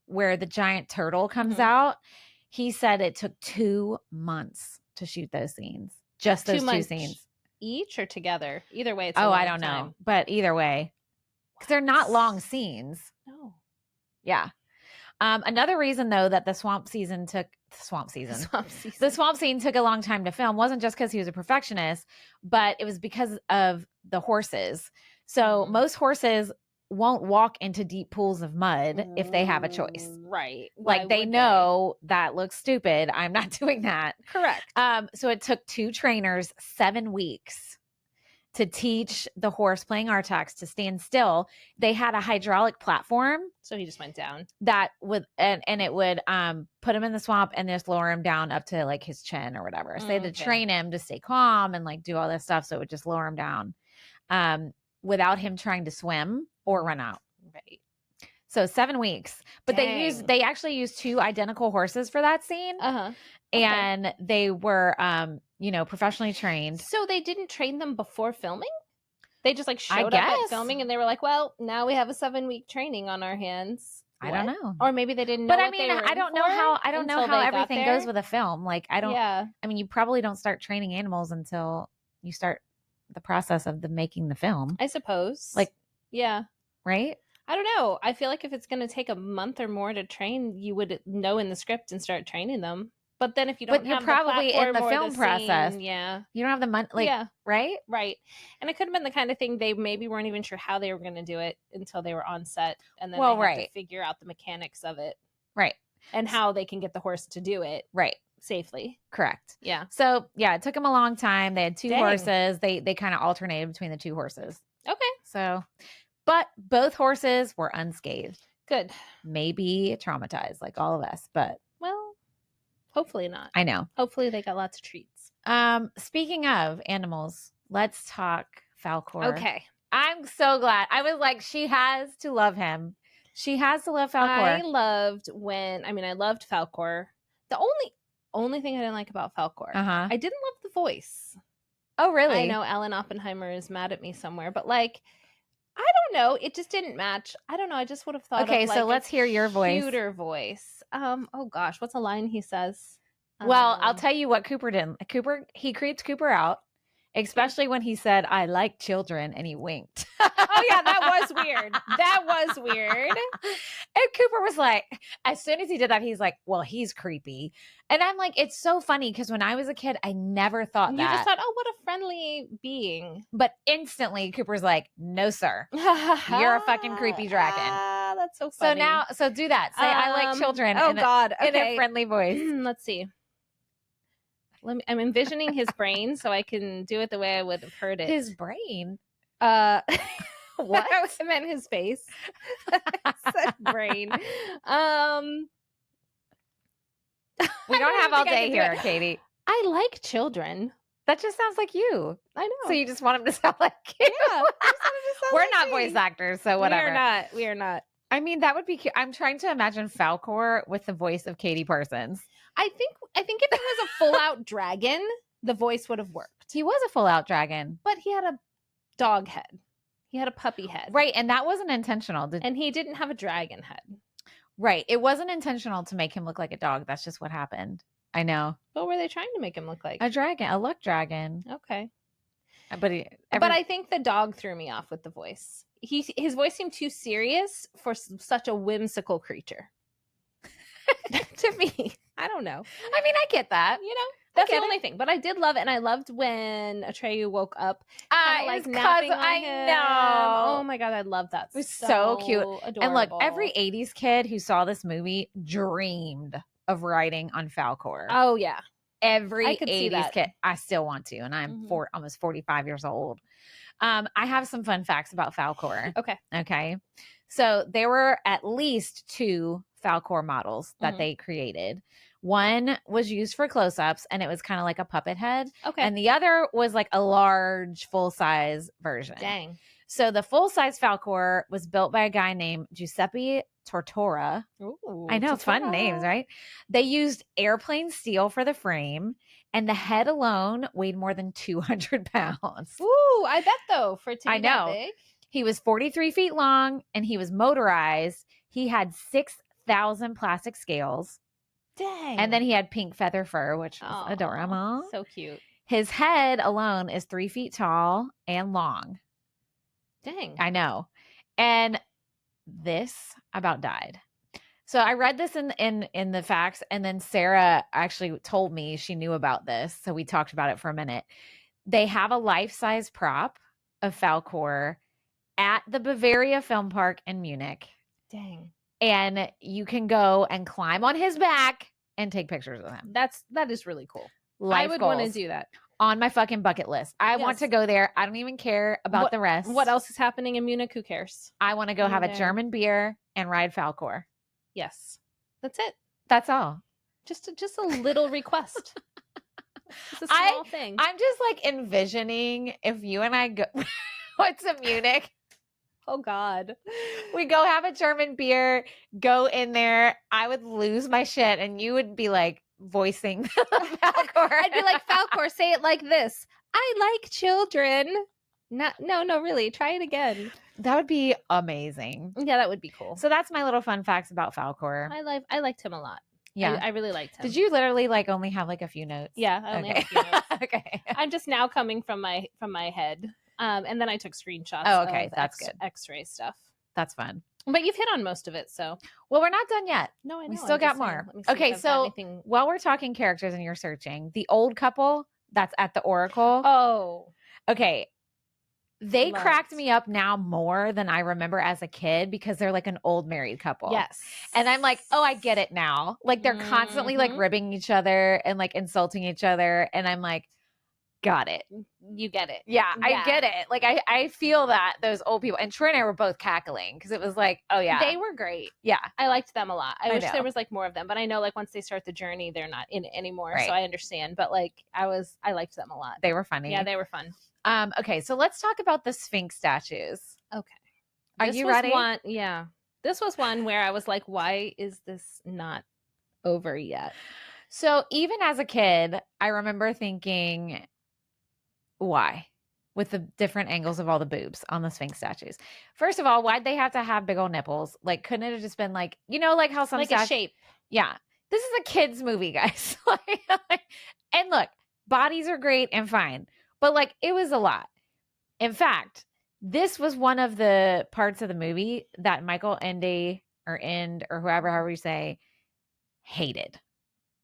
where the giant turtle comes out, he said it took 2 months to shoot those scenes. Just those 2 scenes. Each or together? Either way, it's I don't know. But either way. Because they're not long scenes. No. Yeah. Another reason, though, that the swamp scene took a long time to film wasn't just because he was a perfectionist, but it was because of the horses. So most horses won't walk into deep pools of mud if they have a choice. Right. They know that looks stupid. I'm not doing that. Correct. So it took 2 trainers 7 weeks to teach the horse playing Artax to stand still. They had a hydraulic platform. So he just went down. That would, and it would put him in the swamp and just lower him down up to his chin or whatever. So they had to train him to stay calm and do all this stuff. So it would just lower him down without him trying to swim or run out. Right. So 7 weeks. But they actually used 2 identical horses for that scene. Uh-huh. And they were, professionally trained. So they didn't train them before filming? They just showed up at filming and they were like, well, now we have a 7-week training on our hands. What? I don't know. Or maybe they didn't know. But I don't know how everything goes with a film. You probably don't start training animals until you start the process of making the film. I suppose. Yeah. Right? I don't know. I feel like if it's going to take a month or more to train, you would know in the script and start training them. But then if you don't have probably the in the film process. Yeah. You don't have the money. Right? Right. And it could have been the kind of thing they maybe weren't even sure how they were going to do it until they were on set. And then they had to figure out the mechanics of it. Right. And how they can get the horse to do it. Right. Safely. Correct. Yeah. So, yeah, it took them a long time. They had 2 horses. They kind of alternated between the 2 horses. Okay. So, but both horses were unscathed. Good. Maybe traumatized like all of us, but. Well, hopefully not. I know. Hopefully they got lots of treats. Speaking of animals, let's talk Falkor. Okay. I'm so glad. I was like, she has to love him. She has to love Falkor. I loved Falkor. The only thing I didn't like about Falkor, Uh-huh. I didn't love the voice. Oh, really? I know Alan Oppenheimer is mad at me somewhere, but like, I don't know. It just didn't match. I don't know. I just would have thought Okay, of like so let's hear your voice. cuter voice. Oh gosh, what's a line he says? Well, I'll tell you what Cooper didn't. He creeps Cooper out, especially when he said, "I like children," and he winked. Oh yeah, that was weird. That was weird. And Cooper was like, as soon as he did that, he's like, well, he's creepy. And I'm like, it's so funny because when I was a kid, I never thought You that. just thought, oh, what a friendly being. But instantly, Cooper's like, no, sir. You're a fucking creepy dragon. That's so funny. So do that. Say, I like children. Oh, in God. In a friendly voice. Let's see. I'm envisioning his brain so I can do it the way I would have heard it. His brain? What? I meant his face. I said brain. We don't have all day here, Katie. I like children. That just sounds like you. I know. So you just want him to sound like you? Yeah. We're not voice actors, so whatever. We are not. I mean, that would be cute. I'm trying to imagine Falkor with the voice of Katie Parsons. I think if it was a full out dragon, the voice would have worked. He was a full out dragon, but he had a dog head. He had a puppy head. Right, and that wasn't intentional. And he didn't have a dragon head. Right. It wasn't intentional to make him look like a dog. That's just what happened. I know. What were they trying to make him look like? A dragon, a luck dragon. Okay. But I think the dog threw me off with the voice. His voice seemed too serious for such a whimsical creature. To me, I don't know. I mean, I get that. You know, that's the only thing. But I did love it, and I loved when Atreyu woke up, like napping on him. I know. Oh my god, I love that. It was so cute. Adorable. And look, every '80s kid who saw this movie dreamed of riding on Falkor. Oh yeah, every '80s kid. I still want to, and I'm almost 45 years old. I have some fun facts about Falkor. Okay. So there were at least 2 Falkor models that they created. One was used for close-ups, and it was kind of like a puppet head. Okay. And the other was like a large, full-size version. Dang. So the full-size Falkor was built by a guy named Giuseppe Tortora. Ooh, I know, fun names, right? They used airplane steel for the frame, and the head alone weighed more than 200 pounds. Ooh, I bet though, for it to be that big. He was 43 feet long, and he was motorized. He had 6,000 plastic scales. Dang. And then he had pink feather fur, which was adorable. So cute. His head alone is 3 feet tall and long. Dang. I know. And this about died. So I read this in the facts, and then Sarah actually told me she knew about this. So we talked about it for a minute. They have a life-size prop of Falkor at the Bavaria Film Park in Munich. Dang. And you can go and climb on his back and take pictures with him. That is really cool. Life I would want to do that. On my fucking bucket list. I want to go there. I don't even care about the rest. What else is happening in Munich? Who cares? I want to go have a German beer and ride Falkor. Yes. That's it. That's all. Just a little request. It's a small thing. I'm just like envisioning if you and I go what's in Munich? Oh God. We go have a German beer, go in there. I would lose my shit, and you would be like voicing Falkor. I'd be like, Falkor, say it like this. I like children. No, really. Try it again. That would be amazing. Yeah, that would be cool. So that's my little fun facts about Falkor. I liked him a lot. Yeah. I really liked him. Did you literally like only have like a few notes? Yeah, I only have a few notes. Okay. I'm just now coming from my head. And then I took screenshots. Oh, okay. Of That's good. X-ray stuff. That's fun. But you've hit on most of it, so. Well, we're not done yet. No, I know. We still got more. Okay, so while we're talking characters and you're searching, the old couple that's at the Oracle. Oh. Okay. They cracked me up now more than I remember as a kid because they're like an old married couple. Yes. And I'm like, oh, I get it now. Like they're constantly like ribbing each other and like insulting each other. And I'm like, got it. You get it. Yeah, I get it. Like I feel that those old people, and Troy and I were both cackling because it was like, oh yeah. They were great. Yeah. I liked them a lot. I wish there was like more of them, but I know like once they start the journey, they're not in it anymore. Right. So I understand. But like I liked them a lot. They were funny. Yeah, they were fun. Okay, so let's talk about the Sphinx statues. Okay. Are you ready? This was one where I was like, why is this not over yet? So even as a kid, I remember thinking, why? With the different angles of all the boobs on the Sphinx statues. First of all, why'd they have to have big old nipples? Like, couldn't it have just been like, like how some like a shape? Yeah. This is a kid's movie, guys. And look, bodies are great and fine, but like it was a lot. In fact, this was one of the parts of the movie that Michael Ende or however you say, hated.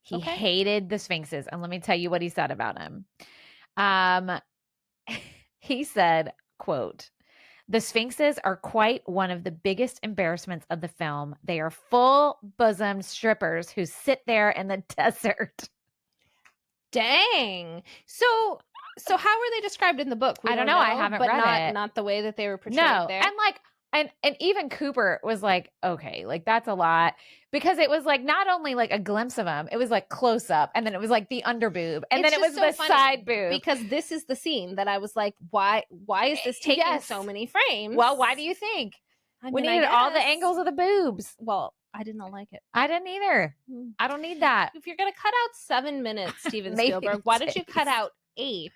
He hated the Sphinxes. And let me tell you what he said about him. He said, quote, "The Sphinxes are quite one of the biggest embarrassments of the film. They are full-bosomed strippers who sit there in the desert." Dang. So how were they described in the book? I don't know. I haven't read it. Not the way that they were portrayed there. And like, and even Cooper was like, okay, like that's a lot, because it was like not only like a glimpse of him, it was like close up, and then it was like the under boob, and then it was the side boob. Because this is the scene that I was like, why is this taking so many frames? Well, why do you think? We needed all the angles of the boobs. Well, I didn't like it. I didn't either. I don't need that. If you're gonna cut out 7 minutes, Steven Spielberg, why don't you cut out 8?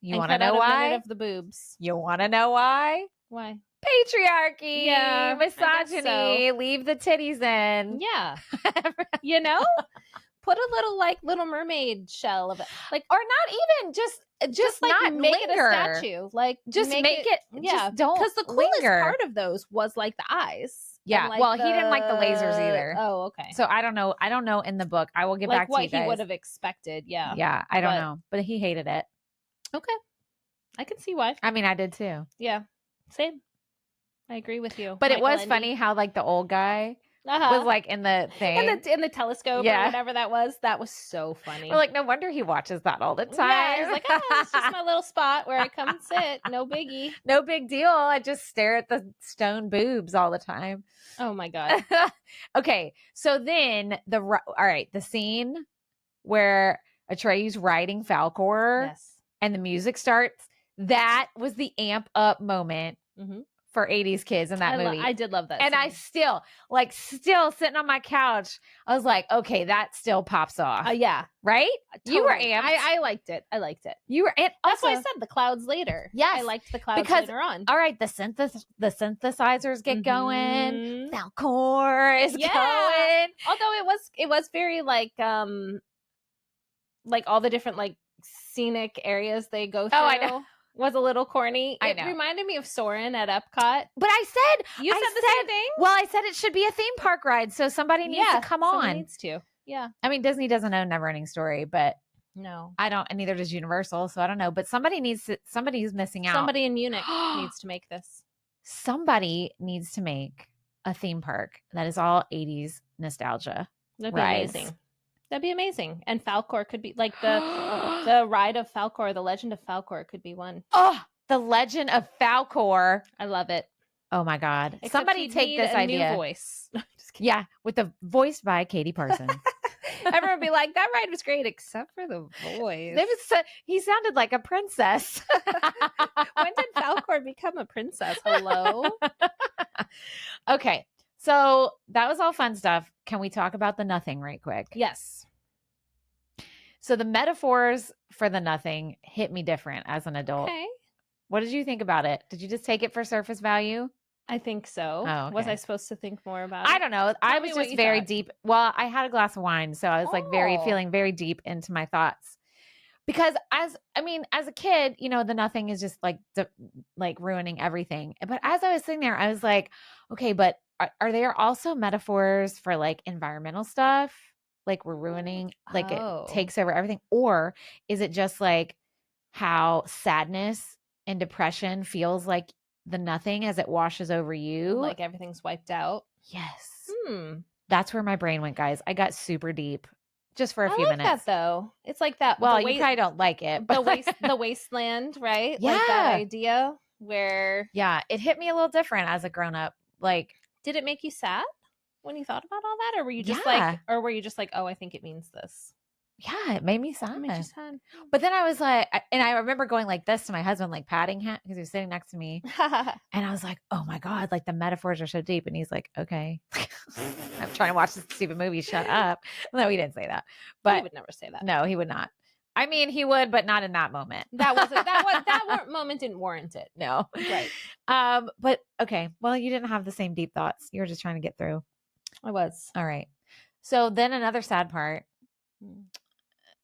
You want to know why? A minute of the boobs. You want to know why? Why? Patriarchy, misogyny, so. Leave the titties in. Yeah. Put a little mermaid shell of it. Like, or not even just like not make linger. it a statue. Like, just make it yeah. Just don't, because the coolest linger. part of those was like the eyes. Yeah. Like well, he didn't like the lasers either. Oh, okay. So I don't know in the book. I will get back to you guys. What he would have expected. Yeah. Yeah. I don't know, but he hated it. Okay. I can see why. I mean, I did too. Yeah. Same. I agree with you. But Michael, it was funny how like the old guy was like in the thing. In the telescope or whatever that was. That was so funny. We're like, no wonder he watches that all the time. Yeah, he's like, it's just my little spot where I come and sit. No biggie. No big deal. I just stare at the stone boobs all the time. Oh my God. Okay. So then the scene where Atreyu's riding Falkor and the music starts, that was the amp up moment. For 80s kids in that movie. I did love that. And scene. I still sitting on my couch, I was like, okay, that still pops off. Yeah. Right? Totally. You were amped. I liked it. You were, and that's why I said the clouds later. Yes. I liked the clouds later on. All right, the synthesizers get going. Falkor is going. Although it was very like all the different like scenic areas they go through. Oh, I know. Was a little corny. I know. It reminded me of Soarin' at Epcot. But I said the same thing. Well, I said it should be a theme park ride, so somebody needs to come on. Needs to. Yeah. I mean, Disney doesn't own NeverEnding Story, but no, I don't, and neither does Universal. So I don't know. But somebody's missing out. Somebody in Munich needs to make this. Somebody needs to make a theme park that is all 80s nostalgia. That'd be amazing. That'd be amazing. And Falkor could be like the ride of Falkor, the Legend of Falkor could be one. Oh, the Legend of Falkor. I love it. Oh my God. Except somebody take this idea. New voice. Yeah, with the voiced by Katie Parsons. Everyone would be like, that ride was great, except for the voice. He sounded like a princess. When did Falkor become a princess? Hello? Okay. So that was all fun stuff. Can we talk about the nothing right quick? Yes. So the metaphors for the nothing hit me different as an adult. Okay. What did you think about it? Did you just take it for surface value? I think so. Oh, okay. Was I supposed to think more about it? I don't know. I was just very deep. Well, I had a glass of wine, so I was feeling very deep into my thoughts. Because as a kid, the nothing is just like ruining everything. But as I was sitting there, I was like, okay, but are there also metaphors for like environmental stuff? Like we're ruining, like it takes over everything? Or is it just like how sadness and depression feels like the nothing as it washes over you? Like everything's wiped out? Yes. That's where my brain went, guys. I got super deep just for a few minutes. I like that though. It's like that. Well, you probably don't like it. But the wasteland, right? Yeah. Like that idea where. Yeah. It hit me a little different as a grown up. Like, did it make you sad when you thought about all that? Or were you just oh, I think it means this? Yeah, it made me sad. It made you sad. But then I was like, and I remember going like this to my husband, like patting him because he was sitting next to me. And I was like, oh my God, like the metaphors are so deep. And he's like, okay. I'm trying to watch this stupid movie. Shut up. No, he didn't say that. But he would never say that. No, he would not. I mean, he would, but not in that moment. That moment didn't warrant it. No. Right. But okay. Well, you didn't have the same deep thoughts. You were just trying to get through. I was. All right. So then another sad part.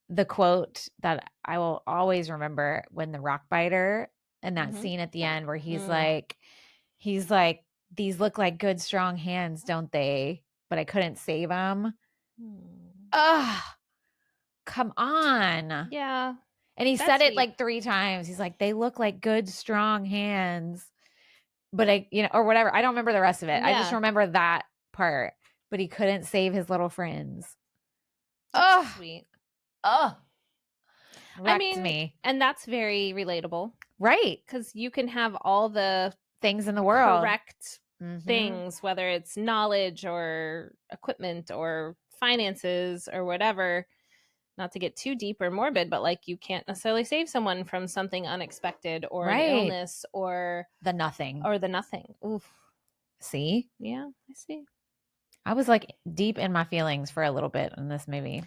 The quote that I will always remember when the rock biter and that scene at the end where he's like, these look like good, strong hands, don't they? But I couldn't save them. Ugh, come on. Yeah. And he said it like 3 times. He's like, they look like good, strong hands. But or whatever. I don't remember the rest of it. Yeah. I just remember that part. But he couldn't save his little friends. Oh, sweet. Oh, me. And that's very relatable. Right. Because you can have all the things in the world. Correct things, whether it's knowledge or equipment or finances or whatever. Not to get too deep or morbid, but like you can't necessarily save someone from something unexpected or an illness or the nothing. Oof. See? Yeah, I see. I was like deep in my feelings for a little bit in this movie.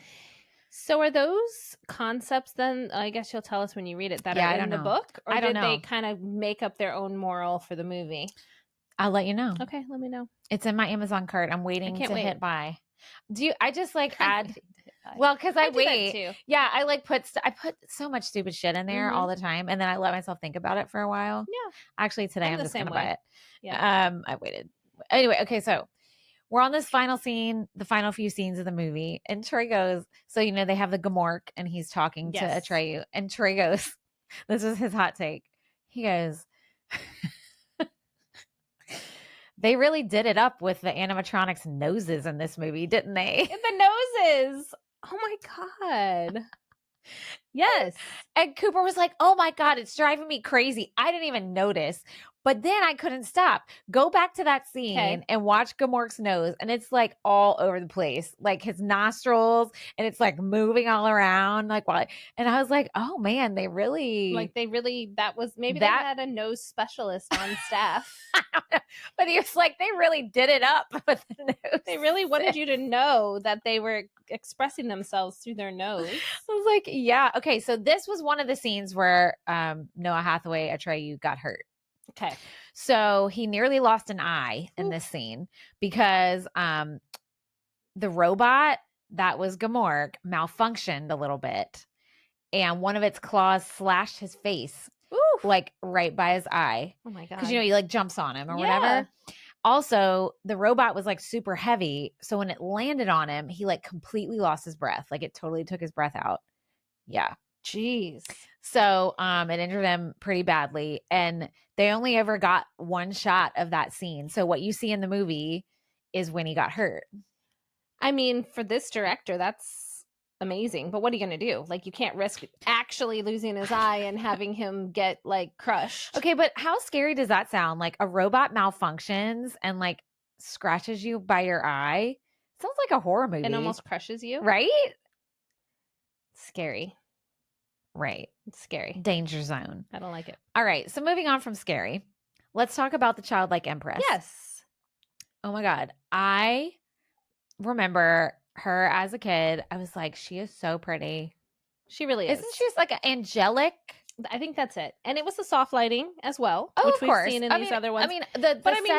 So are those concepts then, I guess you'll tell us when you read it, that are in the book? Or did they kind of make up their own moral for the movie? I'll let you know. Okay, let me know. It's in my Amazon cart. I'm waiting to hit buy. I just like add... Well, because I wait. Too. Yeah, I like I put so much stupid shit in there all the time, and then I let myself think about it for a while. Yeah. Actually, today I'm just going to buy it. Yeah. I waited. Anyway, okay, so we're on this final scene, the final few scenes of the movie, and Troy goes, so they have the Gamork, and he's talking to Atreyu, and Troy goes, this was his hot take. He goes, they really did it up with the animatronics' noses in this movie, didn't they? The noses. Oh my God. Yes. And Cooper was like, oh my God, it's driving me crazy. I didn't even notice. But then I couldn't stop. Go back to that scene and watch Gamork's nose. And it's like all over the place, like his nostrils, and it's like moving all around. Like, and I was like, oh man, they really, that was maybe they had a nose specialist on staff. But he was like, they really did it up with the nose. They really wanted you to know that they were expressing themselves through their nose. I was like, yeah. Okay. So this was one of the scenes where Noah Hathaway, Atreyu, got hurt. Okay. So he nearly lost an eye in this scene because the robot that was Gamork malfunctioned a little bit, and one of its claws slashed his face, like right by his eye. Oh my God. Because he like jumps on him or whatever. Also, the robot was like super heavy, so when it landed on him, he like completely lost his breath. Like it totally took his breath out. Yeah. Jeez. So it injured him pretty badly, and they only ever got one shot of that scene. So what you see in the movie is when he got hurt. I mean, for this director, that's amazing. But what are you going to do? Like, you can't risk actually losing his eye and having him get like crushed. Okay, but how scary does that sound? Like a robot malfunctions and like scratches you by your eye. Sounds like a horror movie. And almost crushes you. Right? Scary. Right. It's scary. Danger zone. I don't like it. All right. So moving on from scary, let's talk about the childlike empress. Yes. Oh my God. I remember her as a kid. I was like, she is so pretty. She really is. Isn't she just like an angelic? I think that's it. And it was the soft lighting as well, which we've seen in these other ones. I mean,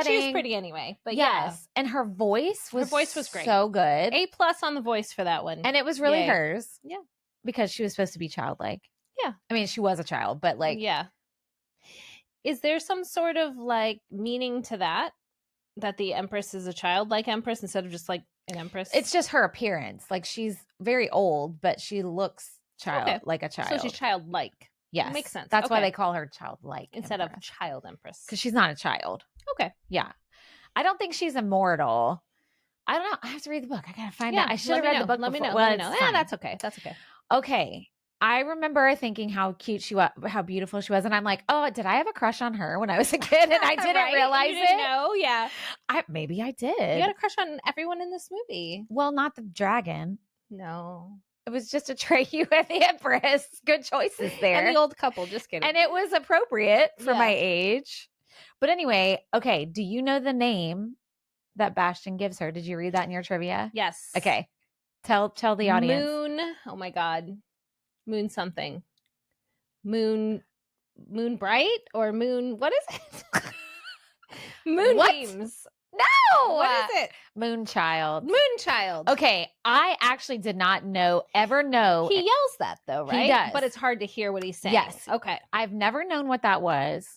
she was pretty anyway. But yes. And her voice was great. So good. A+ on the voice for that one. And it was really hers. Yeah. Because she was supposed to be childlike. Yeah. I mean, she was a child, but like. Yeah. Is there some sort of like meaning to that the empress is a childlike empress instead of just like an empress? It's just her appearance. Like she's very old, but she looks like a child. So she's childlike. Yes. Makes sense. That's why they call her childlike instead of child empress. Because she's not a child. Okay. Yeah. I don't think she's immortal. I don't know. I have to read the book. I gotta find out. I should have read the book. Let me know. Well, let me know. Yeah, that's okay. That's okay. Okay. I remember thinking how cute she was, how beautiful she was, and I'm like, oh, did I have a crush on her when I was a kid and I didn't realize it? No, yeah. Maybe I did. You had a crush on everyone in this movie. Well, not the dragon. No. It was just Atreyu and the Empress. Good choices there. And the old couple, just kidding. And it was appropriate for my age. But anyway, okay. Do you know the name that Bastian gives her? Did you read that in your trivia? Yes. Okay. Tell the audience. Moon. Oh my God. Moon something. Moon bright or moon. What is it? Moonbeams. No. What is it? Moonchild. Moonchild. Okay. I actually did not ever know. He yells that though, right? He does. But it's hard to hear what he's saying. Yes. Okay. I've never known what that was.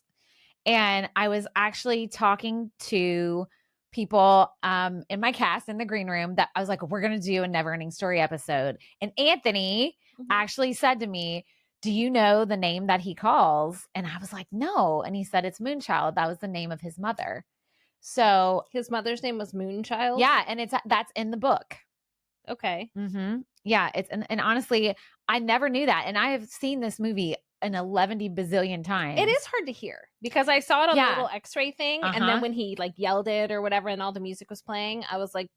And I was actually talking to people in my cast in the green room that I was like, we're going to do a NeverEnding Story episode. And Anthony actually said to me, do you know the name that he calls? And I was like, no. And he said, it's Moonchild. That was the name of his mother. So his mother's name was Moonchild? Yeah. And that's in the book. Okay. Mm-hmm. Yeah. And honestly, I never knew that. And I have seen this movie an 11 bazillion times. It is hard to hear because I saw it on the little x-ray thing. And then when he like yelled it or whatever and all the music was playing, I was like,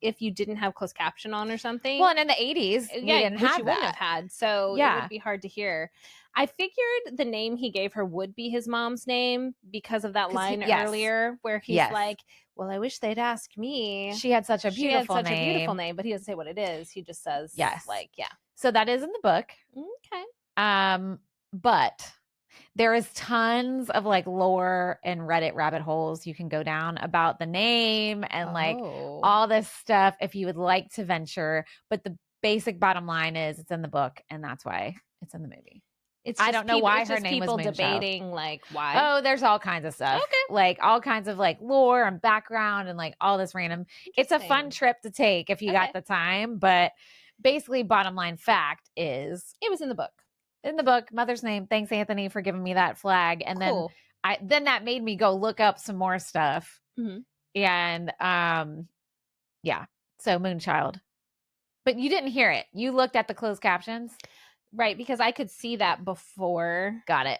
if you didn't have closed caption on or something. Well, and in the 80s, you didn't have that. Wouldn't have had. So it would be hard to hear. I figured the name he gave her would be his mom's name because of that line earlier where he's like, well, I wish they'd ask me. She had such a beautiful name, but he doesn't say what it is. He just says, So that is in the book. Okay. But there is tons of like lore and Reddit rabbit holes you can go down about the name and like all this stuff if you would like to venture. But the basic bottom line is it's in the book and that's why it's in the movie. I don't know why her name was Moonchild. Debating like why. Oh, there's all kinds of stuff. Okay. Like all kinds of like lore and background and like all this random. It's a fun trip to take if you got the time. But basically bottom line fact is it was in the book. In the book, mother's name. Thanks, Anthony, for giving me that flag. And then that made me go look up some more stuff. Mm-hmm. And so Moonchild. But you didn't hear it. You looked at the closed captions. Right, because I could see that before. Got it.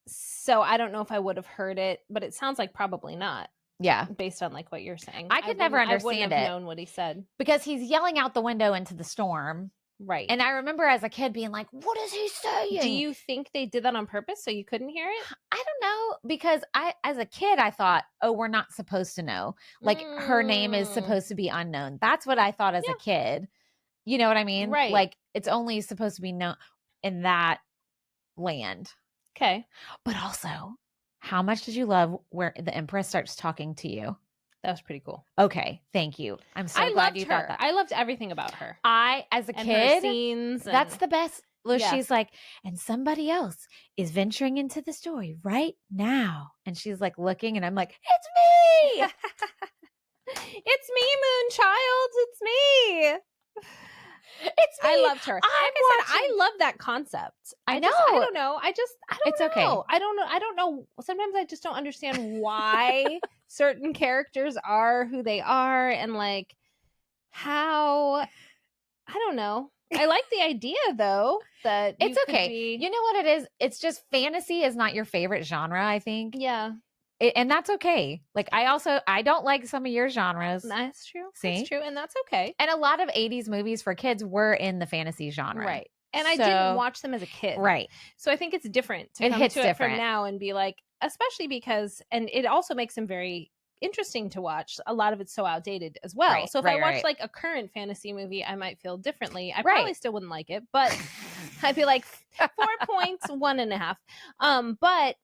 So I don't know if I would have heard it, but it sounds like probably not. Yeah. Based on like what you're saying. I could never understand I wouldn't have known what he said. Because he's yelling out the window into the storm. Right. And I remember as a kid being like, what is he saying? Do you think they did that on purpose so you couldn't hear it? I don't know. Because as a kid, I thought, oh, we're not supposed to know. Like her name is supposed to be unknown. That's what I thought as a kid. You know what I mean? Right. Like it's only supposed to be known in that land. Okay. But also, how much did you love where the Empress starts talking to you? That was pretty cool. Okay, thank you. I'm so glad you thought that. I loved everything about her. As a kid, her scenes that's the best. Look, she's like, and somebody else is venturing into the story right now. And she's like looking, and I'm like, it's me. It's me, Moonchild. It's me. It's me. I loved her. I love that concept. I know. I don't know. I don't it's know. Okay. I don't know. Sometimes I just don't understand why certain characters are who they are and like how, I don't know. I like the idea though that it's okay. You know what it is? It's just fantasy is not your favorite genre, I think. Yeah. And that's okay. Like I don't like some of your genres. That's true. See? That's true. And that's okay. And a lot of 80s movies for kids were in the fantasy genre. Right. And I didn't watch them as a kid. Right. So I think it's different to come to it from now and be like, especially because, and it also makes them very interesting to watch. A lot of it's so outdated as well. Right, so if I watched like a current fantasy movie, I might feel differently. I probably still wouldn't like it, but I'd be like 4 points, 1.5. But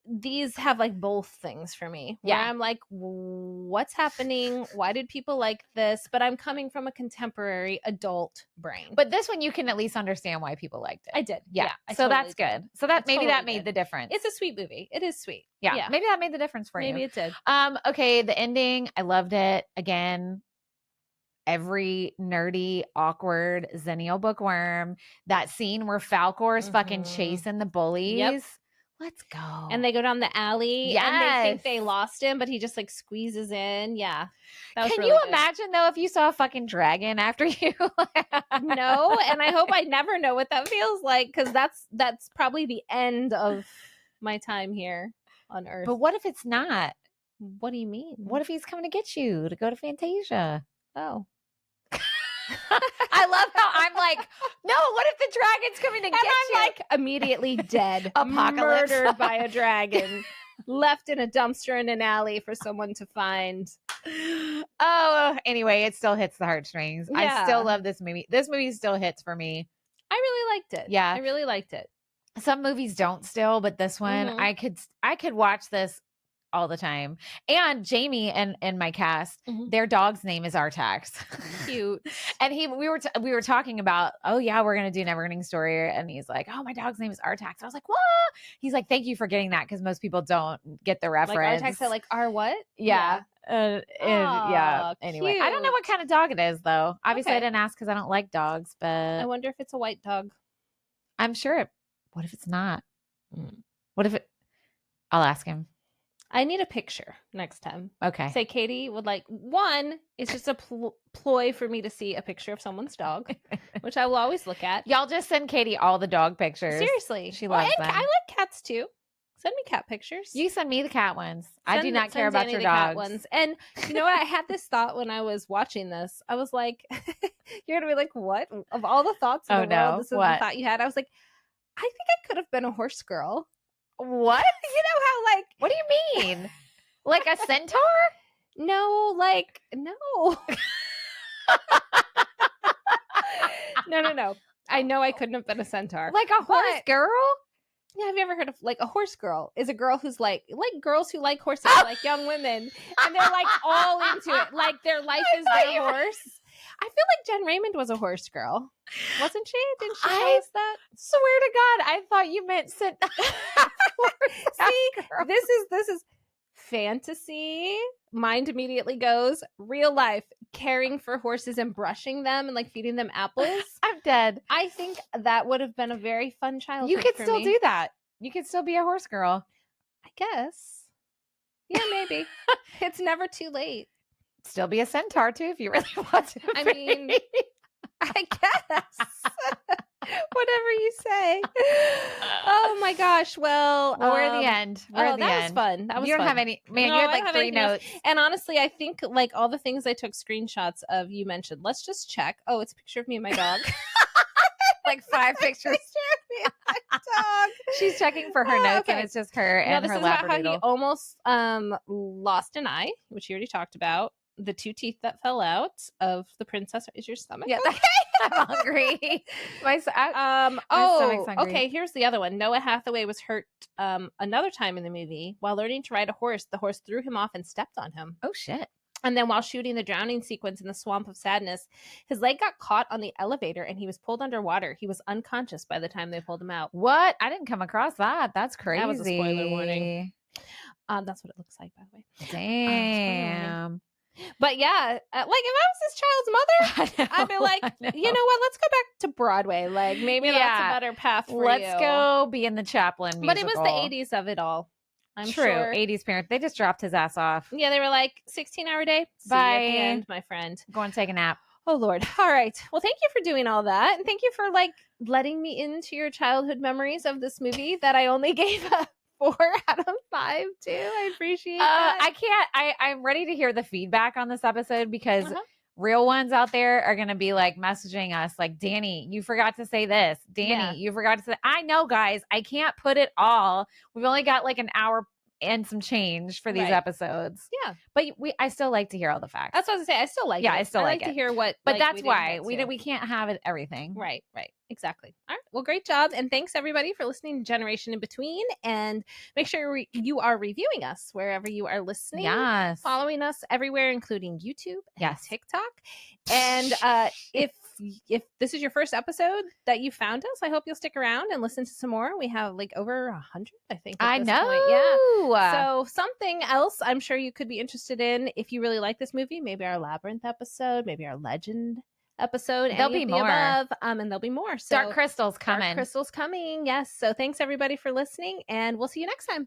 these have like both things for me where I'm like, what's happening? Why did people like this? But I'm coming from a contemporary adult brain. But this one, you can at least understand why people liked it. I did. Yeah. I so totally that's did. good. So that maybe that made the difference. It's a sweet movie. It is sweet. Yeah. Maybe that made the difference for you. Maybe it did. Okay. The ending, I loved it. Again, every nerdy, awkward Xennial bookworm. That scene where Falcor's fucking chasing the bullies. Yep. Let's go. And they go down the alley. Yes. And they think they lost him, but he just like squeezes in. Yeah. Can you imagine though if you saw a fucking dragon after you? No. And I hope I never know what that feels like because that's probably the end of my time here on Earth. But what if it's not? What do you mean? What if he's coming to get you to go to Fantasia? Oh. I love how I'm like, no, what if the dragon's coming to get you? I'm like immediately dead, Apocalypse. murdered by a dragon, left in a dumpster in an alley for someone to find. Oh, anyway, it still hits the heartstrings. I Yeah. still love this movie. This movie still hits for me. I really liked it. Yeah. I really liked it. Some movies don't still, but this one, I could watch this all the time. And Jamie and my cast, their dog's name is Artax. Cute. And we were talking about, oh yeah, we're gonna do NeverEnding Story, and he's like, oh, my dog's name is Artax. I was like, what? He's like, thank you for getting that, because most people don't get the reference. Like Artax, like our what? Yeah. Yeah. Anyway, cute. I don't know what kind of dog it is though. Obviously, I didn't ask because I don't like dogs, but I wonder if it's a white dog. I'm sure. What if it's not? What if it? I'll ask him. I need a picture next time. Okay. Say Katie would like one. It's just a ploy for me to see a picture of someone's dog, which I will always look at. Y'all just send Katie all the dog pictures. Seriously, she loves them. I like cats too. Send me cat pictures. You send me the cat ones. I do not care about Dani your the dogs. cat ones. And you know what? I had this thought when I was watching this. I was like, you're gonna be like, what? Of all the thoughts in the world, this is the thought you had. I was like, I think I could have been a horse girl. What? You know how like? What do you mean? Like a centaur? No, like no. No. I know I couldn't have been a centaur. Like a horse girl? Yeah, have you ever heard of like a horse girl? Is a girl who's like girls who like horses, like young women, and they're like all into it. Like their life is their horse. I feel like Jen Raymond was a horse girl, wasn't she? Didn't she tell us that? Swear to God, I thought you meant sit. See, this is fantasy. Mind immediately goes real life, caring for horses and brushing them and like feeding them apples. I'm dead. I think that would have been a very fun childhood. You could for still me. do that. You could still be a horse girl. I guess. Yeah, maybe. It's never too late. Still be a centaur too if you really want to. I mean, I guess. Whatever you say. Oh my gosh. Well, we're at the end. We're at the that end. was fun. That was You don't fun. have any, man, No, you had I like don't have 3 anything else. notes. And honestly, I think like all the things I took screenshots of you mentioned. Let's just check. Oh, it's a picture of me and my dog. Like 5 pictures. Dog. She's checking for her notes, and it's just her and this her is about how he labradoodle. almost lost an eye, which you already talked about. The 2 teeth that fell out of the princess. Is your stomach okay? I'm hungry. My stomach's hungry. Okay. Here's the other one. Noah Hathaway was hurt another time in the movie while learning to ride a horse. The horse threw him off and stepped on him. Oh shit! And then while shooting the drowning sequence in the Swamp of Sadness, his leg got caught on the elevator and he was pulled underwater. He was unconscious by the time they pulled him out. What? I didn't come across that. That's crazy. That was a spoiler warning. That's what it looks like, by the way. Damn. But yeah, like if I was this child's mother, I'd be like, you know what? Let's go back to Broadway. Like maybe that's a better path for you. Let's go be in the Chaplin musical. But it was the 80s of it all. I'm True. sure. 80s parents. They just dropped his ass off. Yeah, they were like 16-hour day. Bye. See you at the end, my friend. Go and take a nap. Oh Lord. All right. Well, thank you for doing all that, and thank you for like letting me into your childhood memories of this movie that I only gave a 4 out of 5 too. I appreciate that. I can't. I'm ready to hear the feedback on this episode because real ones out there are going to be like messaging us like, Dani, you forgot to say this. Dani, you forgot to say. I know, guys. I can't put it all. We've only got like an hour and some change for these episodes. Yeah. But I still like to hear all the facts. That's what I was going to say. I still like it. I still like to hear what. But like, that's why we can't have it everything. Right. Exactly. All right. Well, great job. And thanks everybody for listening to Generation in Between. And make sure you are reviewing us wherever you are listening. Yes. Following us everywhere, including YouTube and TikTok. And if this is your first episode that you found us, I hope you'll stick around and listen to some more. We have like over 100, I think. At this point. Yeah. So something else I'm sure you could be interested in if you really like this movie. Maybe our Labyrinth episode, maybe our Legend episode. There'll be more. Above, and there'll be more. So Dark Crystal's coming. Yes. So thanks everybody for listening, and we'll see you next time.